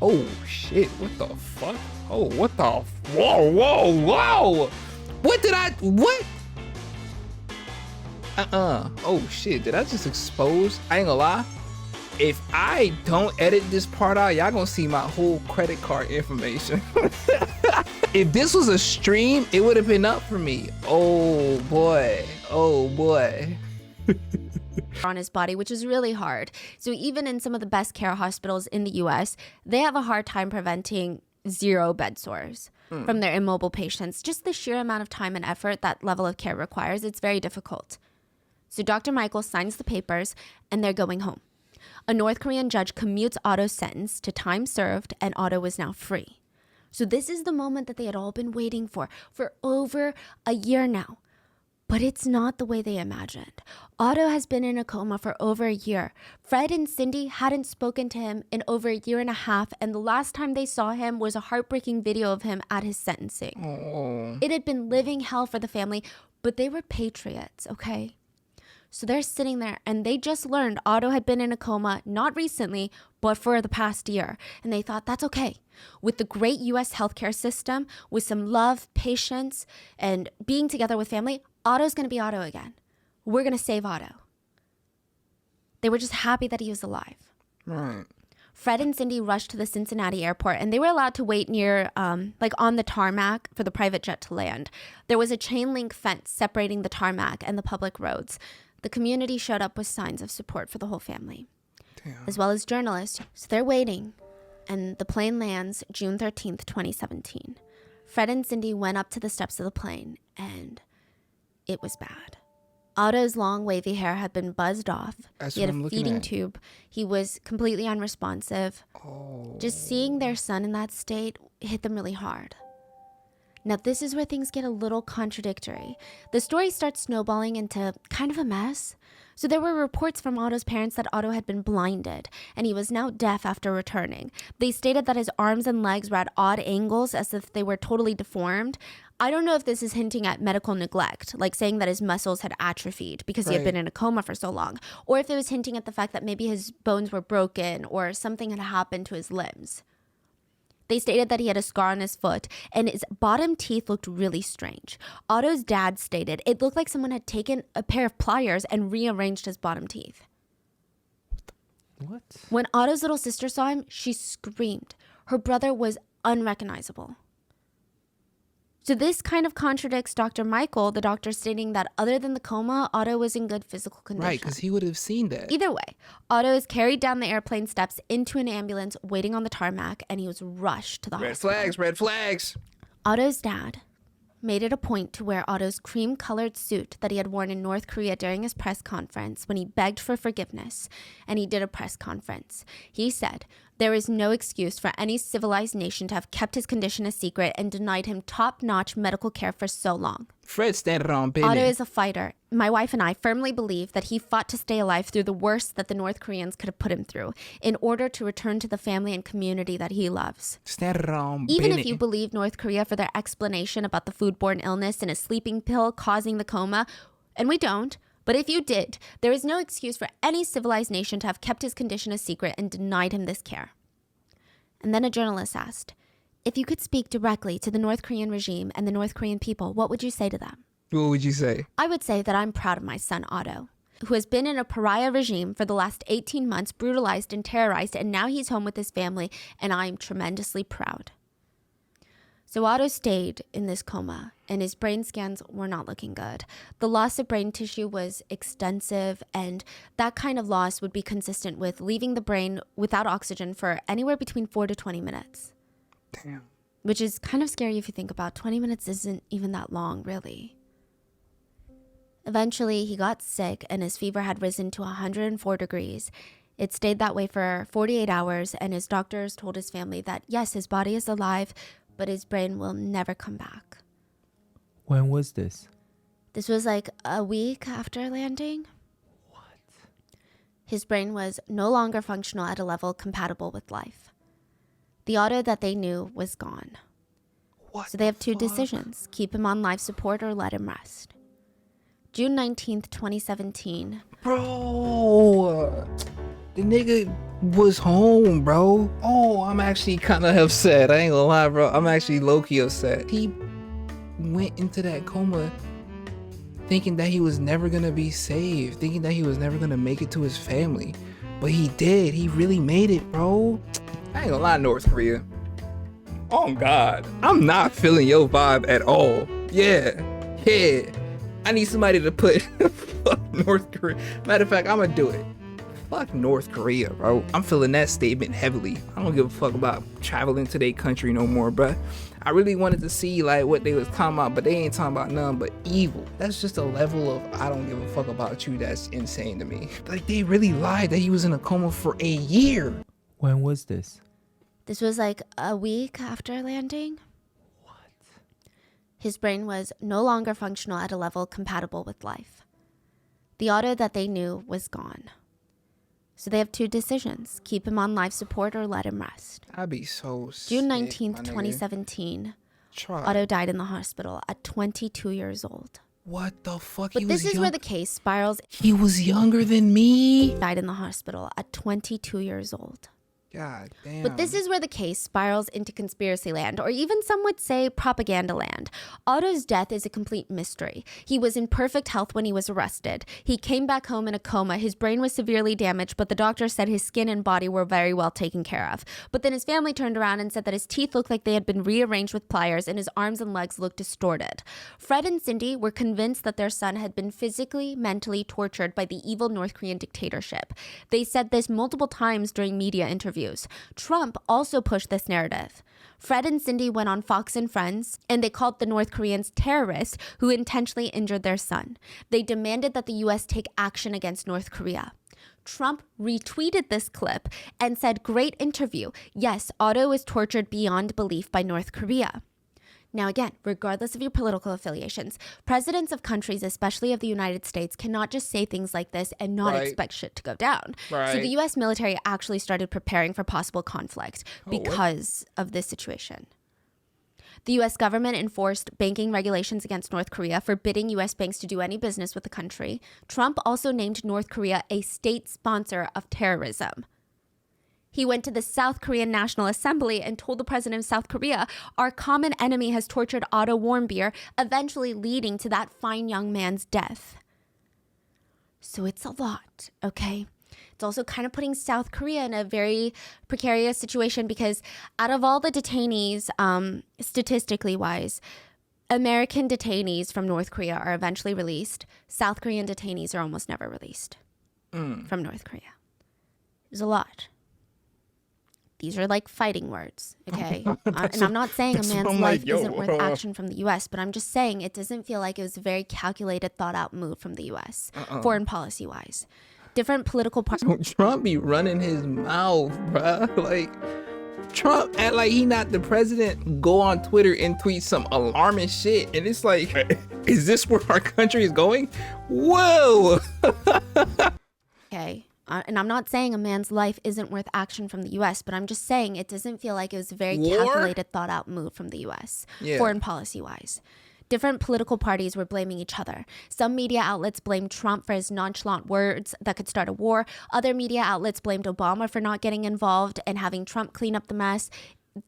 Oh shit, what the fuck? Oh, what the whoa. What? Oh shit, did I just expose? I ain't gonna lie. If I don't edit this part out, y'all gonna see my whole credit card information. If this was a stream, it would have been up for me. Oh boy. on his body, which is really hard. So even in some of the best care hospitals in the US, they have a hard time preventing zero bed sores from their immobile patients. Just the sheer amount of time and effort that level of care requires, it's very difficult. So Dr. Michael signs the papers and they're going home. A North Korean judge commutes Otto's sentence to time served and Otto was now free. So this is the moment that they had all been waiting for over a year now. But it's not the way they imagined. Otto has been in a coma for over a year. Fred and Cindy hadn't spoken to him in over a year and a half, and the last time they saw him was a heartbreaking video of him at his sentencing. Oh. It had been living hell for the family, but they were patriots, okay? So they're sitting there, and they just learned Otto had been in a coma, not recently, but for the past year. And they thought, that's okay. With the great U.S. healthcare system, with some love, patience, and being together with family, Otto's going to be Otto again. We're going to save Otto. They were just happy that he was alive. Right. Fred and Cindy rushed to the Cincinnati airport and they were allowed to wait near, on the tarmac for the private jet to land. There was a chain link fence separating the tarmac and the public roads. The community showed up with signs of support for the whole family, as well as journalists. So they're waiting and the plane lands June 13th, 2017. Fred and Cindy went up to the steps of the plane and it was bad. Otto's long wavy hair had been buzzed off. That's He had what I'm a looking feeding at. tube. He was completely unresponsive. Oh. Just seeing their son in that state hit them really hard. Now, this is where things get a little contradictory. The story starts snowballing into kind of a mess. So there were reports from Otto's parents that Otto had been blinded, and he was now deaf after returning. They stated that his arms and legs were at odd angles as if they were totally deformed. I don't know if this is hinting at medical neglect, like saying that his muscles had atrophied because he had Right. been in a coma for so long, or if it was hinting at the fact that maybe his bones were broken or something had happened to his limbs. They stated that he had a scar on his foot and his bottom teeth looked really strange. Otto's dad stated it looked like someone had taken a pair of pliers and rearranged his bottom teeth. What? When Otto's little sister saw him, she screamed. Her brother was unrecognizable. So this kind of contradicts Dr. Michael, the doctor stating that other than the coma, Otto was in good physical condition. Right, because he would have seen that. Either way, Otto is carried down the airplane steps into an ambulance waiting on the tarmac, and he was rushed to the hospital. Red flags. Otto's dad made it a point to wear Otto's cream-colored suit that he had worn in North Korea during his press conference when he begged for forgiveness, and he did a press conference. He said, "There is no excuse for any civilized nation to have kept his condition a secret and denied him top-notch medical care for so long." Fred standing on business. Otto is a fighter. My wife and I firmly believe that he fought to stay alive through the worst that the North Koreans could have put him through in order to return to the family and community that he loves. Standing on Even business. if you believe North Korea for their explanation about the foodborne illness and a sleeping pill causing the coma, and we don't, but if you did, there is no excuse for any civilized nation to have kept his condition a secret and denied him this care. And then a journalist asked, "If you could speak directly to the North Korean regime and the North Korean people, what would you say to them?" What would you say? I would say that I'm proud of my son, Otto, who has been in a pariah regime for the last 18 months, brutalized and terrorized, and now he's home with his family, and I'm tremendously proud. So Otto stayed in this coma, and his brain scans were not looking good. The loss of brain tissue was extensive, and that kind of loss would be consistent with leaving the brain without oxygen for anywhere between 4 to 20 minutes. Damn. Which is kind of scary if you think about 20 minutes isn't even that long, really. Eventually, he got sick, and his fever had risen to 104 degrees. It stayed that way for 48 hours, and his doctors told his family that, yes, his body is alive, but his brain will never come back. When was this? This was like a week after landing. What? His brain was no longer functional at a level compatible with life. The Otto that they knew was gone. What So they have two fuck? decisions: keep him on life support or let him rest. June 19th, 2017. Bro, the nigga was home, bro. Oh, I'm actually kind of upset. I ain't gonna lie, bro. I'm actually low-key upset. He went into that coma thinking that he was never gonna be saved, thinking that he was never gonna make it to his family. But he did. He really made it, bro. I ain't gonna lie, North Korea. Oh, God. I'm not feeling your vibe at all. Yeah. I need somebody to put fuck North Korea. Matter of fact, I'm gonna do it. Fuck North Korea, bro. I'm feeling that statement heavily. I don't give a fuck about traveling to their country no more, bro. I really wanted to see like what they was talking about, but they ain't talking about nothing but evil. That's just a level of I don't give a fuck about you that's insane to me. Like they really lied that he was in a coma for a year. When was this? This was like a week after landing. What? His brain was no longer functional at a level compatible with life. The Otto that they knew was gone. So they have two decisions: keep him on life support or let him rest. I'd be so sick, June my 19th, nigga. 2017. Try. Otto died in the hospital at 22 years old. What the fuck? But He this was is where the case spirals. He was younger than me. Died in the hospital at 22 years old. God damn. But this is where the case spirals into conspiracy land, or even some would say propaganda land. Otto's death is a complete mystery. He was in perfect health when he was arrested. He came back home in a coma. His brain was severely damaged, but the doctor said his skin and body were very well taken care of. But then his family turned around and said that his teeth looked like they had been rearranged with pliers and his arms and legs looked distorted. Fred and Cindy were convinced that their son had been physically, mentally tortured by the evil North Korean dictatorship. They said this multiple times during media interviews. Trump also pushed this narrative. Fred and Cindy went on Fox and Friends, and they called the North Koreans terrorists who intentionally injured their son. They demanded that the U.S. take action against North Korea. Trump retweeted this clip and said, "Great interview. Yes, Otto was tortured beyond belief by North Korea." Now again, regardless of your political affiliations, presidents of countries, especially of the United States, cannot just say things like this and not Right. expect shit to go down. So Right. the U.S. military actually started preparing for possible conflict because of this situation. The U.S. government enforced banking regulations against North Korea, forbidding U.S. banks to do any business with the country. Trump also named North Korea a state sponsor of terrorism. He went to the South Korean National Assembly and told the president of South Korea, our common enemy has tortured Otto Warmbier, eventually leading to that fine young man's death. So it's a lot, okay? It's also kind of putting South Korea in a very precarious situation because out of all the detainees, statistically wise, American detainees from North Korea are eventually released. South Korean detainees are almost never released from North Korea. There's a lot. These are like fighting words, okay? And I'm not saying a man's life isn't worth action from the U.S., but I'm just saying it doesn't feel like it was a very calculated, thought-out move from the U.S., foreign policy-wise. Different political parties. Trump be running his mouth, bruh. Like, Trump act like he not the president, go on Twitter and tweet some alarming shit. And it's like, is this where our country is going? Whoa! Okay. And I'm not saying a man's life isn't worth action from the U.S., but I'm just saying it doesn't feel like it was a very calculated, thought-out move from the U.S., foreign policy-wise. Different political parties were blaming each other. Some media outlets blamed Trump for his nonchalant words that could start a war. Other media outlets blamed Obama for not getting involved and having Trump clean up the mess.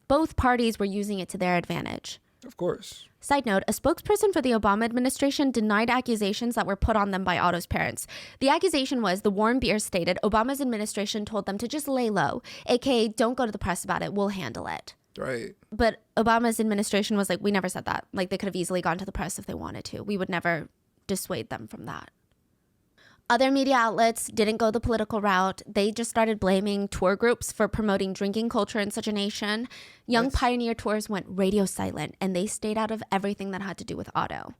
Both parties were using it to their advantage. Of course. Side note, a spokesperson for the Obama administration denied accusations that were put on them by Otto's parents. The accusation was the Warmbier stated Obama's administration told them to just lay low, aka don't go to the press about it, we'll handle it. Right. But Obama's administration was like, we never said that. Like, they could have easily gone to the press if they wanted to. We would never dissuade them from that. Other media outlets didn't go the political route. They just started blaming tour groups for promoting drinking culture in such a nation. Young pioneer tours went radio silent, and they stayed out of everything that had to do with Otto.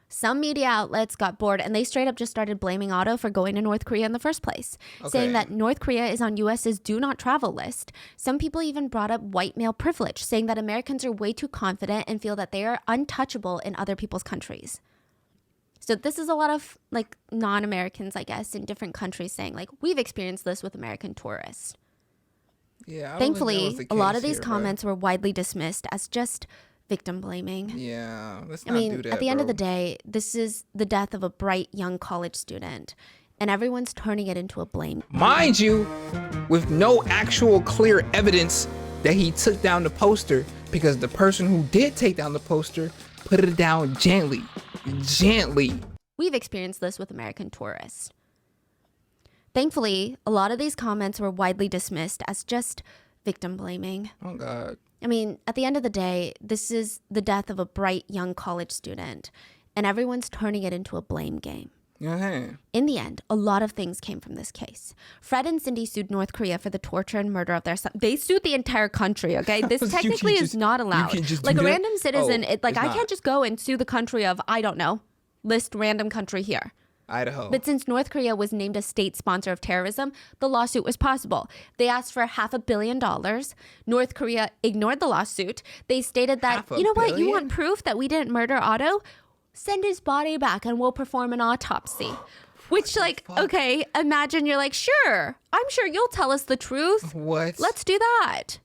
Some media outlets got bored, and they straight up just started blaming Otto for going to North Korea in the first place, saying that North Korea is on U.S.'s do not travel list. Some people even brought up white male privilege, saying that Americans are way too confident and feel that they are untouchable in other people's countries. So this is a lot of like non-Americans, I guess, in different countries saying like, we've experienced this with American tourists. Yeah. Thankfully, a lot of these comments were widely dismissed as just victim blaming. Yeah. Let's not do that, at the end of the day, this is the death of a bright young college student, and everyone's turning it into a blame. Mind you, with no actual clear evidence that he took down the poster, because the person who did take down the poster put it down gently. We've experienced this with American tourists. Thankfully, a lot of these comments were widely dismissed as just victim blaming. Oh, God. I mean, at the end of the day, this is the death of a bright young college student, and everyone's turning it into a blame game. In the end, a lot of things came from this case. Fred and Cindy sued North Korea for the torture and murder of their son. They sued the entire country, okay? This technically is not allowed. Like a random citizen, I can't just go and sue the country of, I don't know, list random country here. Idaho. But since North Korea was named a state sponsor of terrorism, the lawsuit was possible. They asked for $500 million. North Korea ignored the lawsuit. They stated that, you know what, you want proof that we didn't murder Otto? Send his body back and we'll perform an autopsy. Which, okay, imagine you're like, sure, I'm sure you'll tell us the truth. What? Let's do that.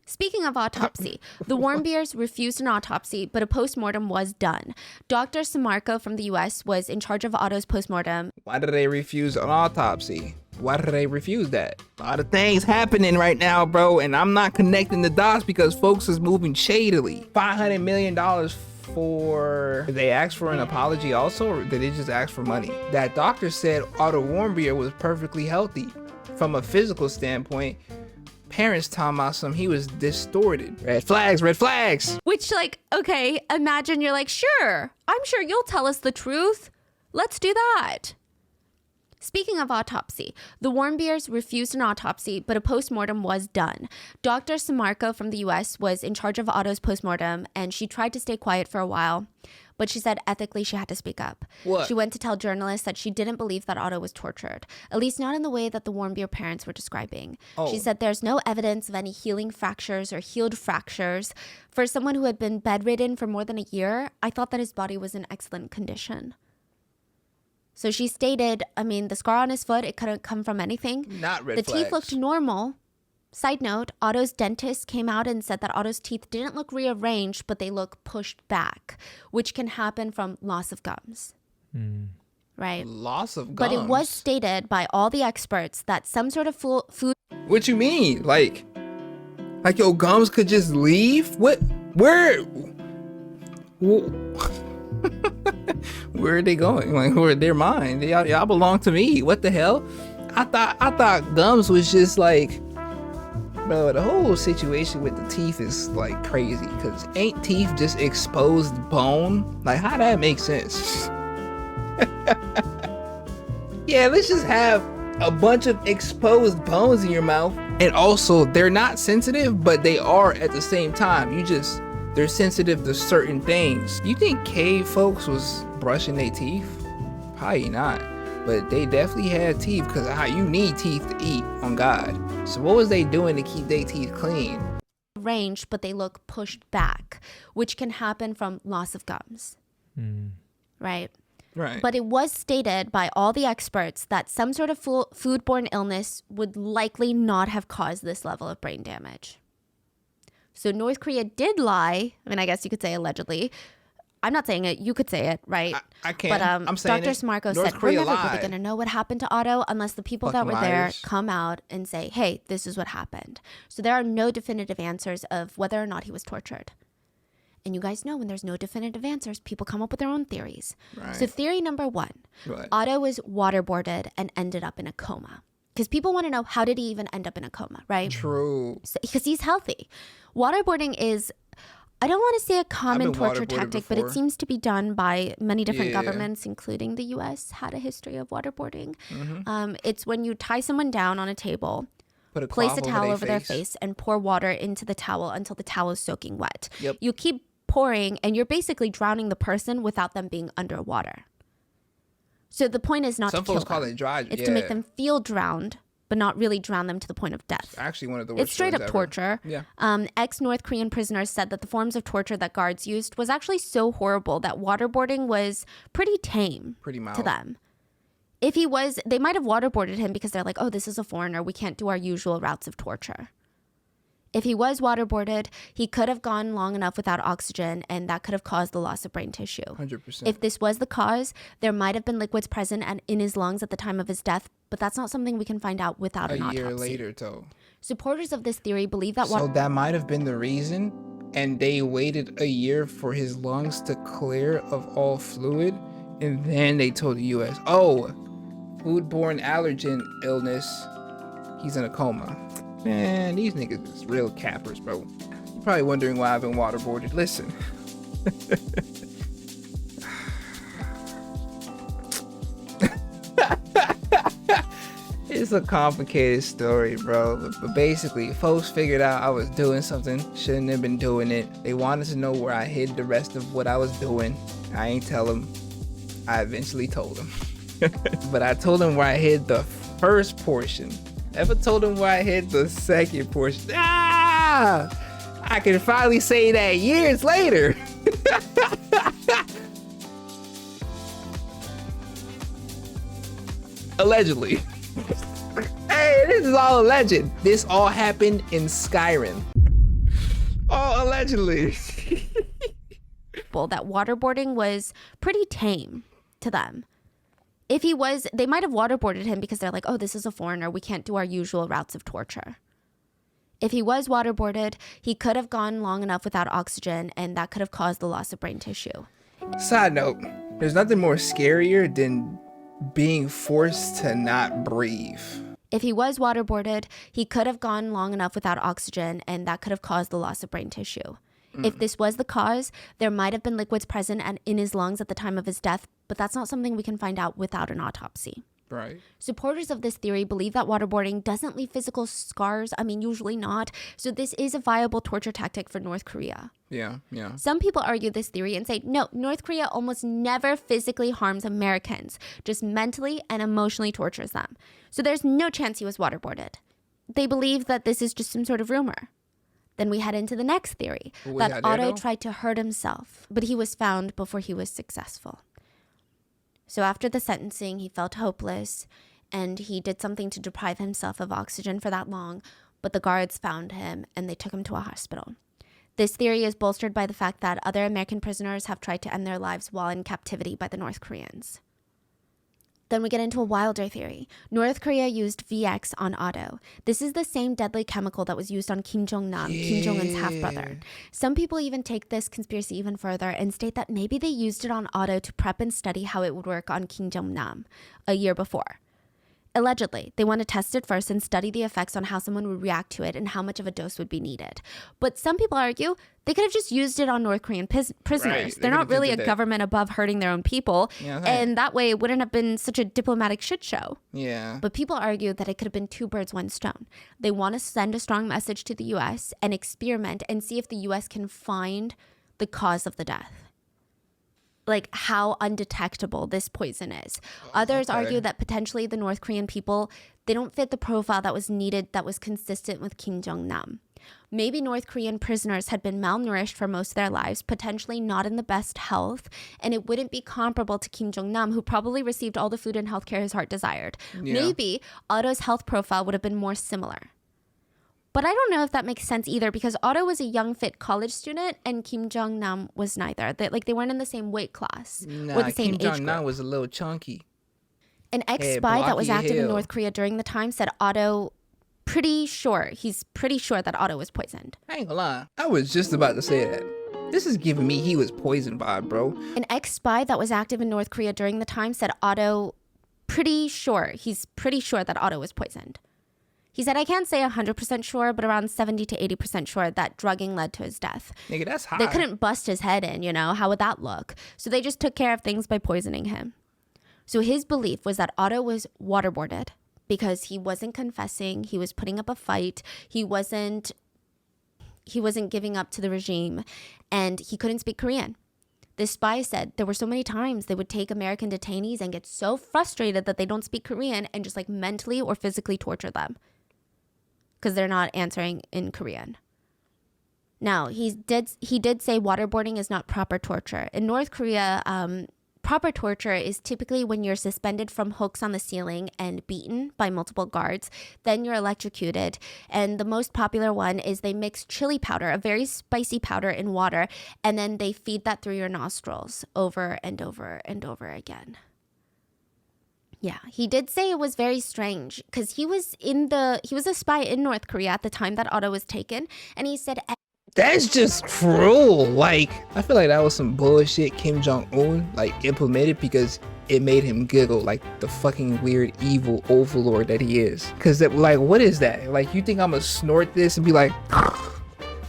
Speaking of autopsy, the Warmbiers refused an autopsy, but a postmortem was done. Dr. Samarco from the U.S. was in charge of Otto's postmortem. Why did they refuse an autopsy? Why did they refuse that? A lot of things happening right now, bro, and I'm not connecting the dots because folks is moving shadily. $500 million for... Did they ask for an apology also, or did they just ask for money? That doctor said Otto Warmbier was perfectly healthy from a physical standpoint. Parents talking about he was distorted. Red flags, red flags. Which, okay, imagine you're like, sure, I'm sure you'll tell us the truth. Let's do that. Speaking of autopsy, the Warmbiers refused an autopsy, but a postmortem was done. Dr. Samarco from the U.S. was in charge of Otto's postmortem, and she tried to stay quiet for a while, but she said ethically she had to speak up. What? She went to tell journalists that she didn't believe that Otto was tortured, at least not in the way that the Warmbier parents were describing. Oh. She said there's no evidence of any healing fractures or healed fractures. For someone who had been bedridden for more than a year, I thought that his body was in excellent condition. So she stated, the scar on his foot, it couldn't come from anything. Not red flags. The teeth looked normal. Side note, Otto's dentist came out and said that Otto's teeth didn't look rearranged, but they look pushed back, which can happen from loss of gums. Right? Loss of gums? But it was stated by all the experts that some sort of food... What you mean? Like your gums could just leave? What? Where? Where are they going? Like, where they're mine? Y'all belong to me. What the hell? I thought gums was just like, bro. The whole situation with the teeth is like crazy. Cause ain't teeth just exposed bone? Like, how that make sense? Yeah, let's just have a bunch of exposed bones in your mouth. And also, they're not sensitive, but they are at the same time. They're sensitive to certain things. You think cave folks was brushing their teeth? Probably not. But they definitely had teeth, because you need teeth to eat, on God. So what was they doing to keep their teeth clean? Arranged, but they look pushed back, which can happen from loss of gums. Right? Right. But it was stated by all the experts that some sort of foodborne illness would likely not have caused this level of brain damage. So North Korea did lie. I mean, I guess you could say allegedly. I'm not saying it. You could say it, right? I can't. But I'm saying Dr. it. Smarko North said, Korea we're never really lied. going to know what happened to Otto unless the people that Fucking were there liars. come out and say, hey, this is what happened. So there are no definitive answers of whether or not he was tortured. And you guys know when there's no definitive answers, people come up with their own theories. Right. So theory number one, Right. Otto was waterboarded and ended up in a coma. Because people want to know, how did he even end up in a coma, right? True. Because he's healthy. Waterboarding is, I don't want to say a common been torture waterboarded tactic, but before. it seems to be done by many different Yeah. governments, including the U.S. had a history of waterboarding. Mm-hmm. It's when you tie someone down on a table, Put a place cloth a towel over their face. face, and pour water into the towel until the towel is soaking wet. Yep. You keep pouring, and you're basically drowning the person without them being underwater. So the point is not Some to kill folks call them. it dry. It's to make them feel drowned, but not really drown them to the point of death. Actually one of the worst It's straight up ones ever. torture. Yeah. Ex-North Korean prisoners said that the forms of torture that guards used was actually so horrible that waterboarding was pretty tame Pretty mild. to them. If he was, they might have waterboarded him because they're like, oh, this is a foreigner. We can't do our usual routes of torture. If he was waterboarded, he could have gone long enough without oxygen, and that could have caused the loss of brain tissue. 100%. If this was the cause, there might have been liquids present and in his lungs at the time of his death, but that's not something we can find out without an a autopsy. year later, though. Supporters of this theory believe that So that might have been the reason, and they waited a year for his lungs to clear of all fluid, and then they told the U.S., oh, foodborne allergen illness, he's in a coma. Man, these niggas is real cappers, bro. You're probably wondering why I've been waterboarded. Listen. It's a complicated story, bro. But basically, folks figured out I was doing something, shouldn't have been doing it. They wanted to know where I hid the rest of what I was doing. I ain't tell them. I eventually told them. But I told them where I hid the first portion. Never told them where I hid the second portion. Ah! I can finally say that years later. Allegedly. Hey, this is all alleged. This all happened in Skyrim. All allegedly. that waterboarding was pretty tame to them. If he was, they might have waterboarded him because they're like, oh, this is a foreigner. We can't do our usual routes of torture. If he was waterboarded, he could have gone long enough without oxygen, and that could have caused the loss of brain tissue. Side note, there's nothing more scarier than being forced to not breathe. If he was waterboarded, he could have gone long enough without oxygen, and that could have caused the loss of brain tissue. If this was the cause, there might have been liquids present and in his lungs at the time of his death, but that's not something we can find out without an autopsy. Right. Supporters of this theory believe that waterboarding doesn't leave physical scars. I mean, usually not. So this is a viable torture tactic for North Korea. Yeah. Some people argue this theory and say, no, North Korea almost never physically harms Americans, just mentally and emotionally tortures them. So there's no chance he was waterboarded. They believe that this is just some sort of rumor. Then we head into the next theory, that Otto tried to hurt himself, but he was found before he was successful. So after the sentencing, he felt hopeless, and he did something to deprive himself of oxygen for that long, but the guards found him, and they took him to a hospital. This theory is bolstered by the fact that other American prisoners have tried to end their lives while in captivity by the North Koreans. Then we get into a wilder theory. North Korea used VX on Otto. This is the same deadly chemical that was used on Kim Jong-nam, Kim Jong-un's half-brother. Some people even take this conspiracy even further and state that maybe they used it on Otto to prep and study how it would work on Kim Jong-nam a year before. Allegedly, they want to test it first and study the effects on how someone would react to it and how much of a dose would be needed. But some people argue they could have just used it on North Korean prisoners. Right. They're not really a government above hurting their own people. Yeah, right. And that way it wouldn't have been such a diplomatic shit show. Yeah. But people argue that it could have been two birds, one stone. They want to send a strong message to the U.S. and experiment and see if the U.S. can find the cause of the death. Like how undetectable this poison is. Others argue that potentially the North Korean people, they don't fit the profile that was needed that was consistent with Kim Jong-nam. Maybe North Korean prisoners had been malnourished for most of their lives, potentially not in the best health, and it wouldn't be comparable to Kim Jong-nam, who probably received all the food and healthcare his heart desired. Yeah. Maybe Otto's health profile would have been more similar. But I don't know if that makes sense either, because Otto was a young, fit college student and Kim Jong-nam was neither. They weren't in the same weight class or the same Kim age Jong-nam group. was a little chunky. An ex-spy that was blocky active in hell. North Korea during the time said he's pretty sure that Otto was poisoned. I ain't gonna lie. I was just about to say that. This is giving me he was poisoned vibe, bro. An ex-spy that was active in North Korea during the time said he's pretty sure that Otto was poisoned. He said, I can't say 100% sure, but around 70 to 80% sure that drugging led to his death. Nigga, that's high. They couldn't bust his head in, how would that look? So they just took care of things by poisoning him. So his belief was that Otto was waterboarded because he wasn't confessing, he was putting up a fight, he wasn't giving up to the regime, and he couldn't speak Korean. This spy said there were so many times they would take American detainees and get so frustrated that they don't speak Korean and just mentally or physically torture them because they're not answering in Korean. Now, he did say waterboarding is not proper torture. In North Korea, proper torture is typically when you're suspended from hooks on the ceiling and beaten by multiple guards. Then you're electrocuted. And the most popular one is they mix chili powder, a very spicy powder, in water, and then they feed that through your nostrils over and over and over again. Yeah, he did say it was very strange because he was a spy in North Korea at the time that Otto was taken, and he said That's just cruel. I feel like that was some bullshit Kim Jong-un implemented because it made him giggle like the fucking weird evil overlord that he is. Cause what is that? You think I'm gonna snort this and be like,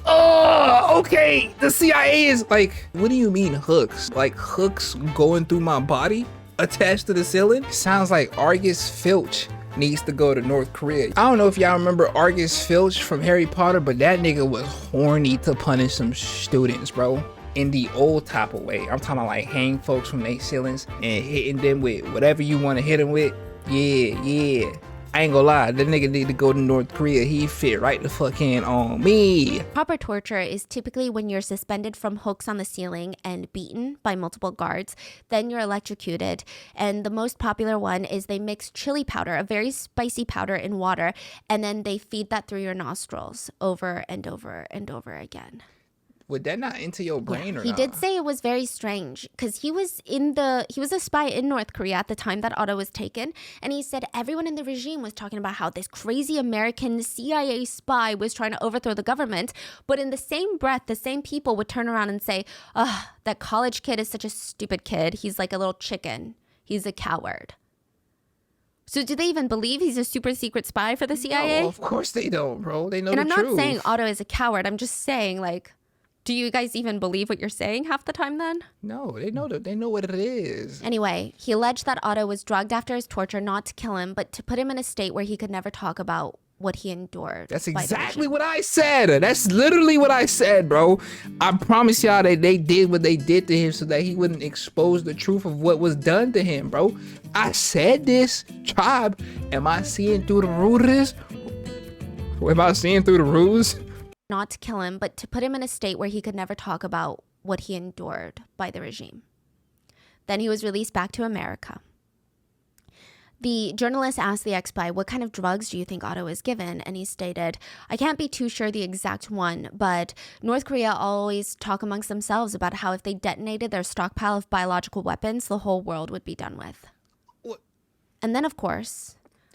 oh, okay, the CIA is what do you mean hooks? Hooks going through my body attached to the ceiling? Sounds like Argus Filch needs to go to North Korea. I don't know if y'all remember Argus Filch from Harry Potter, but that nigga was horny to punish some students, bro. In the old type of way. I'm talking about hang folks from their ceilings and hitting them with whatever you want to hit them with. Yeah. I ain't gonna lie, that nigga need to go to North Korea. He fit right the fuck in on me. proper torture is typically when you're suspended from hooks on the ceiling and beaten by multiple guards. Then you're electrocuted. And the most popular one is they mix chili powder, a very spicy powder, in water, and then they feed that through your nostrils over and over and over again. Would that not enter your brain or He not? did say it was very strange because he was a spy in North Korea at the time that Otto was taken, and he said everyone in the regime was talking about how this crazy American CIA spy was trying to overthrow the government, but in the same breath, the same people would turn around and say, that college kid is such a stupid kid. He's like a little chicken. He's a coward. So do they even believe he's a super secret spy for the CIA? No, of course they don't, bro. They know And the I'm truth. not saying Otto is a coward. I'm just saying, do you guys even believe what you're saying half the time then? No, they know what it is. Anyway, he alleged that Otto was drugged after his torture not to kill him, but to put him in a state where he could never talk about what he endured. That's by the exactly regime. what I said. That's literally what I said, bro. I promise y'all that they did what they did to him so that he wouldn't expose the truth of what was done to him, bro. I said this. Tribe, am I seeing through the root of this? Am I seeing through the ruse? Not to kill him, but to put him in a state where he could never talk about what he endured by the regime. Then he was released back to America. The journalist asked the ex-spy, what kind of drugs do you think Otto was given? And he stated, I can't be too sure the exact one, but North Korea always talk amongst themselves about how if they detonated their stockpile of biological weapons, the whole world would be done with. And then, of course,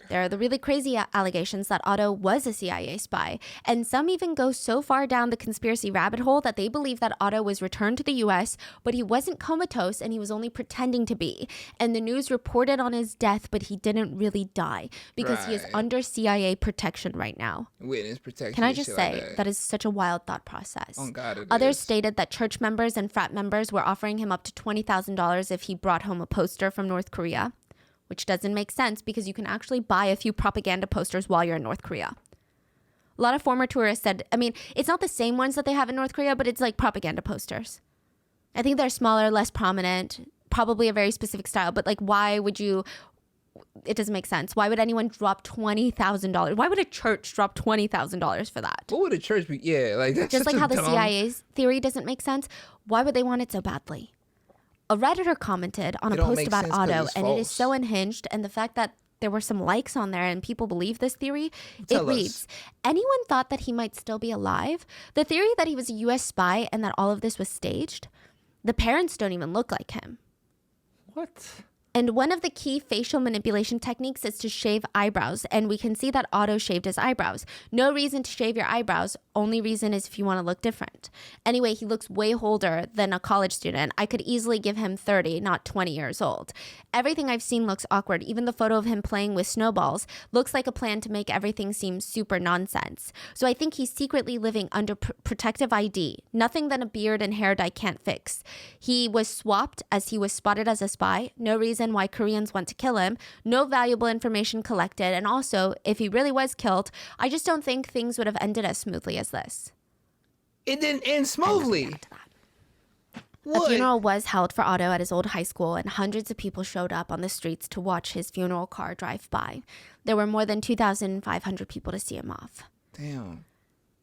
there are the really crazy allegations that Otto was a CIA spy. And some even go so far down the conspiracy rabbit hole that they believe that Otto was returned to the US, but he wasn't comatose and he was only pretending to be. And the news reported on his death, but he didn't really die because he is under CIA protection right now. Witness protection. Can I just say, like that is such a wild thought process. Oh, God, it Others is. stated that church members and frat members were offering him up to $20,000 if he brought home a poster from North Korea, which doesn't make sense because you can actually buy a few propaganda posters while you're in North Korea. A lot of former tourists said, I mean, it's not the same ones that they have in North Korea, but it's like propaganda posters. I think they're smaller, less prominent, probably a very specific style, but like, why would you, it doesn't make sense. Why would anyone drop $20,000? Why would a church drop $20,000 for that? What would a church be? Yeah, like that's Just such like a how the dumb... CIA's theory doesn't make sense. Why would they want it so badly? A Redditor commented on It a don't post make about sense 'cause Otto, it's and it is false. so unhinged. And the fact that there were some likes on there and people believe this theory, Tell it us. reads, anyone thought that he might still be alive? The theory that he was a US spy and that all of this was staged? The parents don't even look like him. What? And one of the key facial manipulation techniques is to shave eyebrows. And we can see that Otto shaved his eyebrows. No reason to shave your eyebrows. Only reason is if you want to look different. Anyway, he looks way older than a college student. I could easily give him 30, not 20 years old. Everything I've seen looks awkward. Even the photo of him playing with snowballs looks like a plan to make everything seem super nonsense. So I think he's secretly living under protective ID. Nothing that a beard and hair dye can't fix. He was swapped as he was spotted as a spy. No reason why Koreans want to kill him. No valuable information collected. And also, if he really was killed, I just don't think things would have ended as smoothly as this. It didn't end smoothly. A What? funeral was held for Otto at his old high school, and hundreds of people showed up on the streets to watch his funeral car drive by. There were more than 2,500 people to see him off. Damn.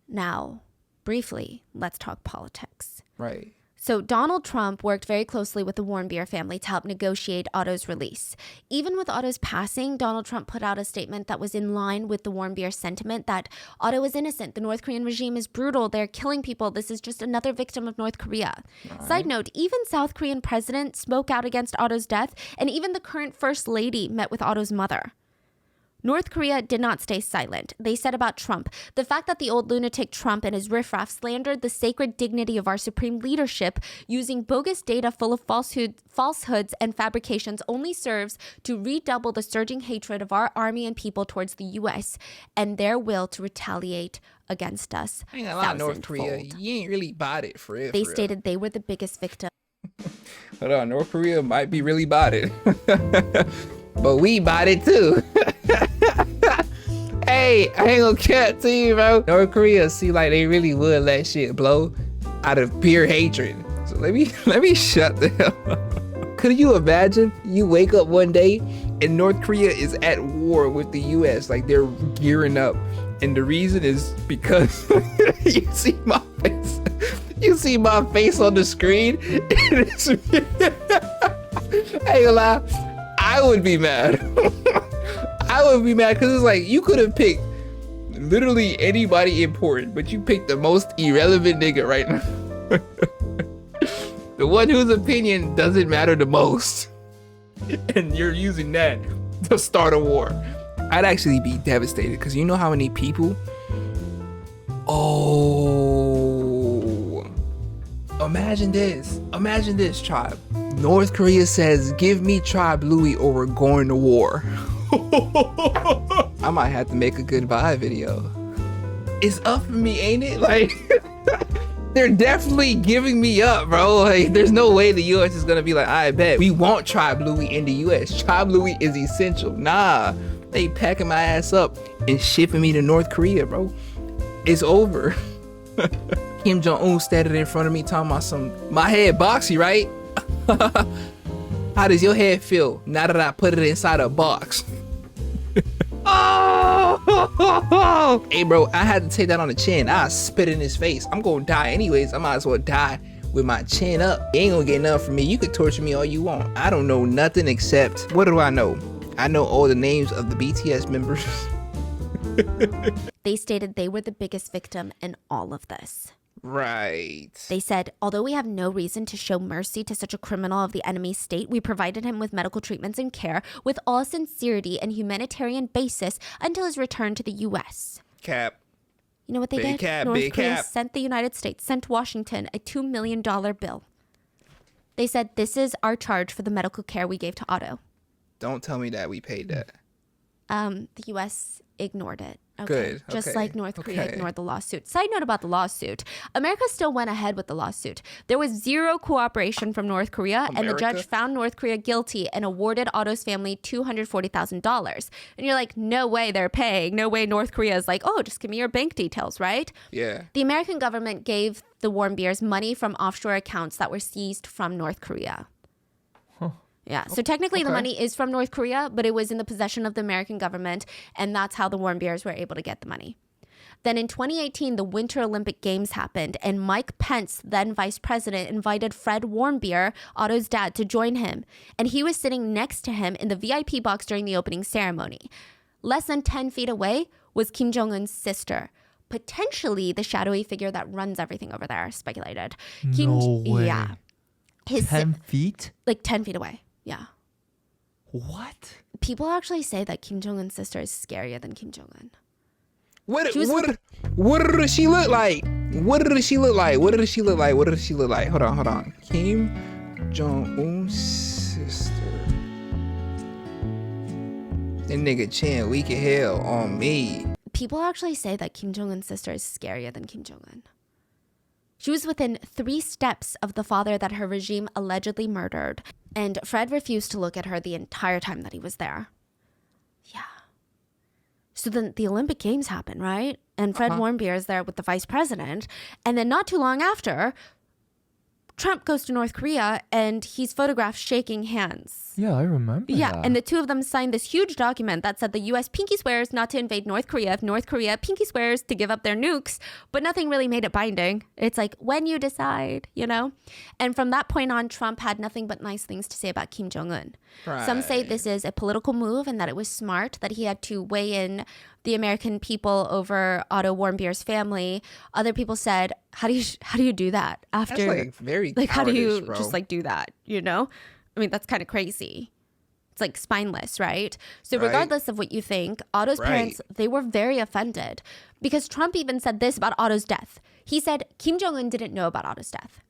Now, briefly, let's talk politics. Right. So Donald Trump worked very closely with the Warmbier family to help negotiate Otto's release. Even with Otto's passing, Donald Trump put out a statement that was in line with the Warmbier sentiment that Otto is innocent. The North Korean regime is brutal. They're killing people. This is just another victim of North Korea. Side note, even South Korean president spoke out against Otto's death, and even the current first lady met with Otto's mother. North Korea did not stay silent. They said about Trump, the fact that the old lunatic Trump and his riffraff slandered the sacred dignity of our supreme leadership using bogus data full of falsehoods and fabrications only serves to redouble the surging hatred of our army and people towards the U.S. and their will to retaliate against us. I ain't gonna lie, North Korea, thousandfold. you ain't really bought it for real. They for real. stated they were the biggest victim. Hold on, North Korea might be really bought it. But we bought it too. Hey, I ain't gonna cap to you, bro. North Korea seem like they really would let shit blow out of pure hatred. So let me shut the hell up. Could you imagine you wake up one day and North Korea is at war with the US, like they're gearing up, and the reason is because you see my face. You see my face on the screen. And it's, I ain't gonna lie. I would be mad. I would be mad because it's like you could have picked literally anybody important, but you picked the most irrelevant nigga right now. The one whose opinion doesn't matter the most. And you're using that to start a war. I'd actually be devastated because you know how many people. Oh. Imagine this, tribe. North Korea says, give me Tribe Loui or we're going to war. I might have to make a goodbye video. It's up for me, ain't it? Like, they're definitely giving me up, bro. Like, there's no way the US is gonna be like, I bet we want Tribe Loui in the US. Tribe Loui is essential. Nah, they packing my ass up and shipping me to North Korea, bro. It's over. Kim Jong-un standing in front of me talking about my head boxy, right? How does your head feel now that I put it inside a box? Oh! Hey, bro, I had to take that on the chin. I spit in his face. I'm gonna die anyways. I might as well die with my chin up. You ain't gonna get nothing from me. You could torture me all you want. I don't know nothing except, what do I know? I know all the names of the BTS members. They stated they were the biggest victim in all of this. Right. They said, although we have no reason to show mercy to such a criminal of the enemy state, we provided him with medical treatments and care with all sincerity and humanitarian basis until his return to the U.S. Cap. You know what they Big did? cap, North big Korea cap. sent the United States, sent Washington a $2 million bill. They said, this is our charge for the medical care we gave to Otto. Don't tell me that we paid that. The U.S. ignored it. Okay. Good. Just Okay. like North Korea Okay. ignored the lawsuit. Side note about the lawsuit. America still went ahead with the lawsuit. There was zero cooperation from North Korea, and the judge America? found North Korea guilty and awarded Otto's family $240,000. And you're like, no way they're paying. No way North Korea is like, oh, just give me your bank details, right? Yeah. The American government gave the Warmbiers money from offshore accounts that were seized from North Korea. Yeah, so technically the Okay. money is from North Korea, but it was in the possession of the American government, and that's how the Warmbiers were able to get the money. Then in 2018, the Winter Olympic Games happened, and Mike Pence, then vice president, invited Fred Warmbier, Otto's dad, to join him. And he was sitting next to him in the VIP box during the opening ceremony. Less than 10 feet away was Kim Jong-un's sister, potentially the shadowy figure that runs everything over there, speculated. No way. Yeah. 10 feet? Like 10 feet away. Yeah. What? People actually say that Kim Jong-un's sister is scarier than Kim Jong-un. What was does she look like? What does she look like? What does she look like? What does she look like? Hold on. Kim Jong-un's sister. That nigga chin weak as hell on me. People actually say that Kim Jong-un's sister is scarier than Kim Jong-un. She was within 3 steps of the father that her regime allegedly murdered, and Fred refused to look at her the entire time that he was there. Yeah. So then the Olympic Games happen, right? And Fred Warmbier is there with the vice president, and then not too long after, Trump goes to North Korea and he's photographed shaking hands. Yeah, I remember. Yeah, that. and the two of them signed this huge document that said the U.S. pinky swears not to invade North Korea if North Korea pinky swears to give up their nukes, but nothing really made it binding. It's like, when you decide, you know? And from that point on, Trump had nothing but nice things to say about Kim Jong-un. Some say this is a political move and that it was smart that he had to weigh in the American people over Otto Warmbier's family. Other people said, how do you do that after? That's like very like how do you cowardice, bro. just like do that, you know? I mean, that's kind of crazy. It's like spineless, right? So Right. regardless of what you think, Otto's Right. parents, they were very offended because Trump even said this about Otto's death. He said Kim Jong-un didn't know about Otto's death.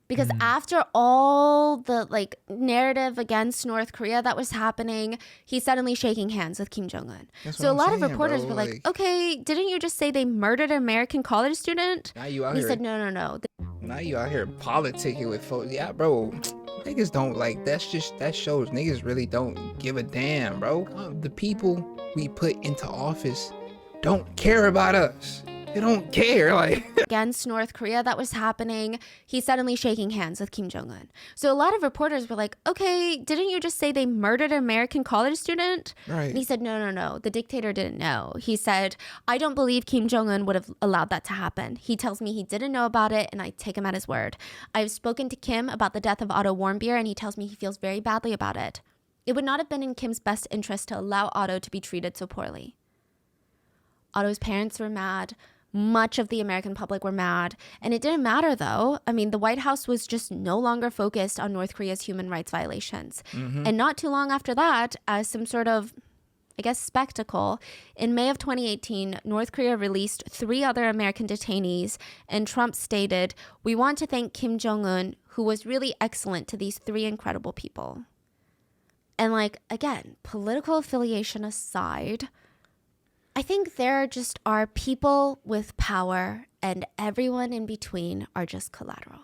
Because after all the like narrative against North Korea that was happening, he's suddenly shaking hands with Kim Jong-un. That's So what a I'm lot of saying, reporters bro, were like, like- okay, didn't you just say they murdered an American college student? Now you out He here. said, no. Now you out here politicking with folks. Yeah, bro. Niggas don't like that shows niggas really don't give a damn, bro. The people we put into office don't care about us. They don't care. Like Against North Korea that was happening, he's suddenly shaking hands with Kim Jong-un. So a lot of reporters were like, okay, didn't you just say they murdered an American college student? Right. And he said, no. The dictator didn't know. He said, I don't believe Kim Jong-un would have allowed that to happen. He tells me he didn't know about it, and I take him at his word. I've spoken to Kim about the death of Otto Warmbier, and he tells me he feels very badly about it. It would not have been in Kim's best interest to allow Otto to be treated so poorly. Otto's parents were mad. Much of the American public were mad. And it didn't matter, though. I mean, the White House was just no longer focused on North Korea's human rights violations. And not too long after that, as some sort of, I guess, spectacle, in May of 2018, North Korea released 3 other American detainees. And Trump stated, we want to thank Kim Jong-un, who was really excellent to these 3 incredible people. And like, again, political affiliation aside, I think there just are people with power and everyone in between are just collateral.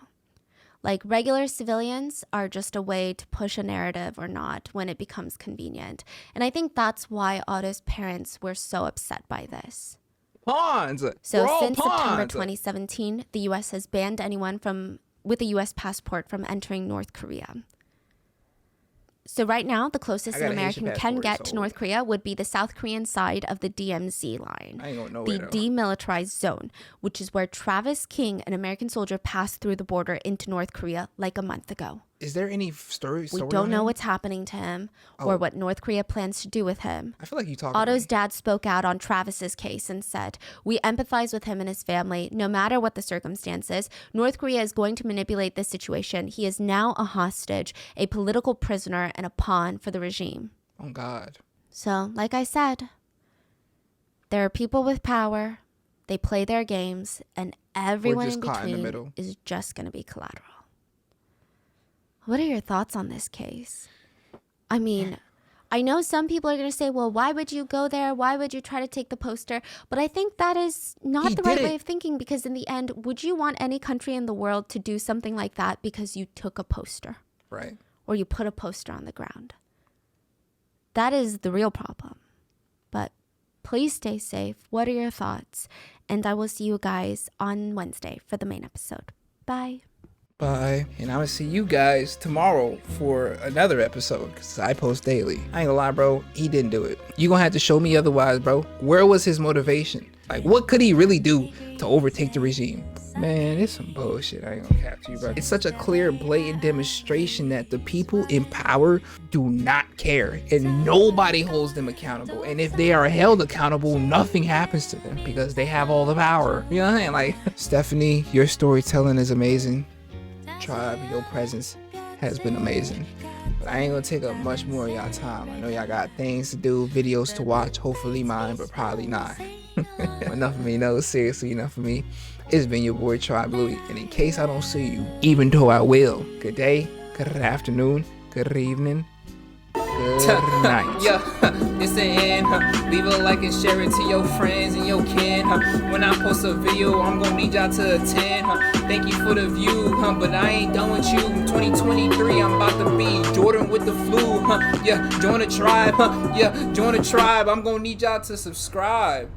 Like regular civilians are just a way to push a narrative or not when it becomes convenient. And I think that's why Otto's parents were so upset by this. pawns. So We're all since September pawns. 2017, the U.S. has banned anyone with a U.S. passport from entering North Korea. So right now, the closest I an got an Asian American can passport, get to so- North Korea would be the South Korean side of the DMZ line, I ain't going nowhere the though. demilitarized zone, which is where Travis King, an American soldier, passed through the border into North Korea like a month ago. Is there any story? We don't know what's happening to him or what North Korea plans to do with him. I feel like you talk. Otto's dad spoke out on Travis's case and said, "We empathize with him and his family, no matter what the circumstances. North Korea is going to manipulate this situation. He is now a hostage, a political prisoner, and a pawn for the regime." Oh God. So, like I said, there are people with power. They play their games, and everyone in between is just going to be collateral. What are your thoughts on this case? I mean, I know some people are going to say, well, why would you go there? Why would you try to take the poster? But I think that is not the right way of thinking, because in the end, would you want any country in the world to do something like that because you took a poster? Right. Or you put a poster on the ground? That is the real problem. But please stay safe. What are your thoughts? And I will see you guys on Wednesday for the main episode. Bye. Bye. And I'm gonna see you guys tomorrow for another episode, because I post daily. I ain't gonna lie, bro. He didn't do it. You gonna have to show me otherwise, bro. Where was his motivation? Like, what could he really do to overtake the regime? Man, it's some bullshit. I ain't gonna cap to you, bro. It's such a clear, blatant demonstration that the people in power do not care, and nobody holds them accountable. And if they are held accountable, nothing happens to them because they have all the power. You know what I'm saying? Like, Stephanie, your storytelling is amazing. Tribe, your presence has been amazing. But I ain't gonna take up much more of y'all time. I know y'all got things to do, videos to watch, hopefully mine, but probably not. Enough of me, no, seriously, enough of me. It's been your boy Tribe Loui, and in case I don't see you, even though I will, good day, good afternoon, good evening, good night. Yeah, it's the end. Leave a like and share it to your friends and your kin. When I post a video, I'm gonna need y'all to attend. Thank you for the view, but I ain't done with you. 2023, I'm about to be Jordan with the flu. Yeah, join the tribe. Yeah, join the tribe. I'm gonna need y'all to subscribe.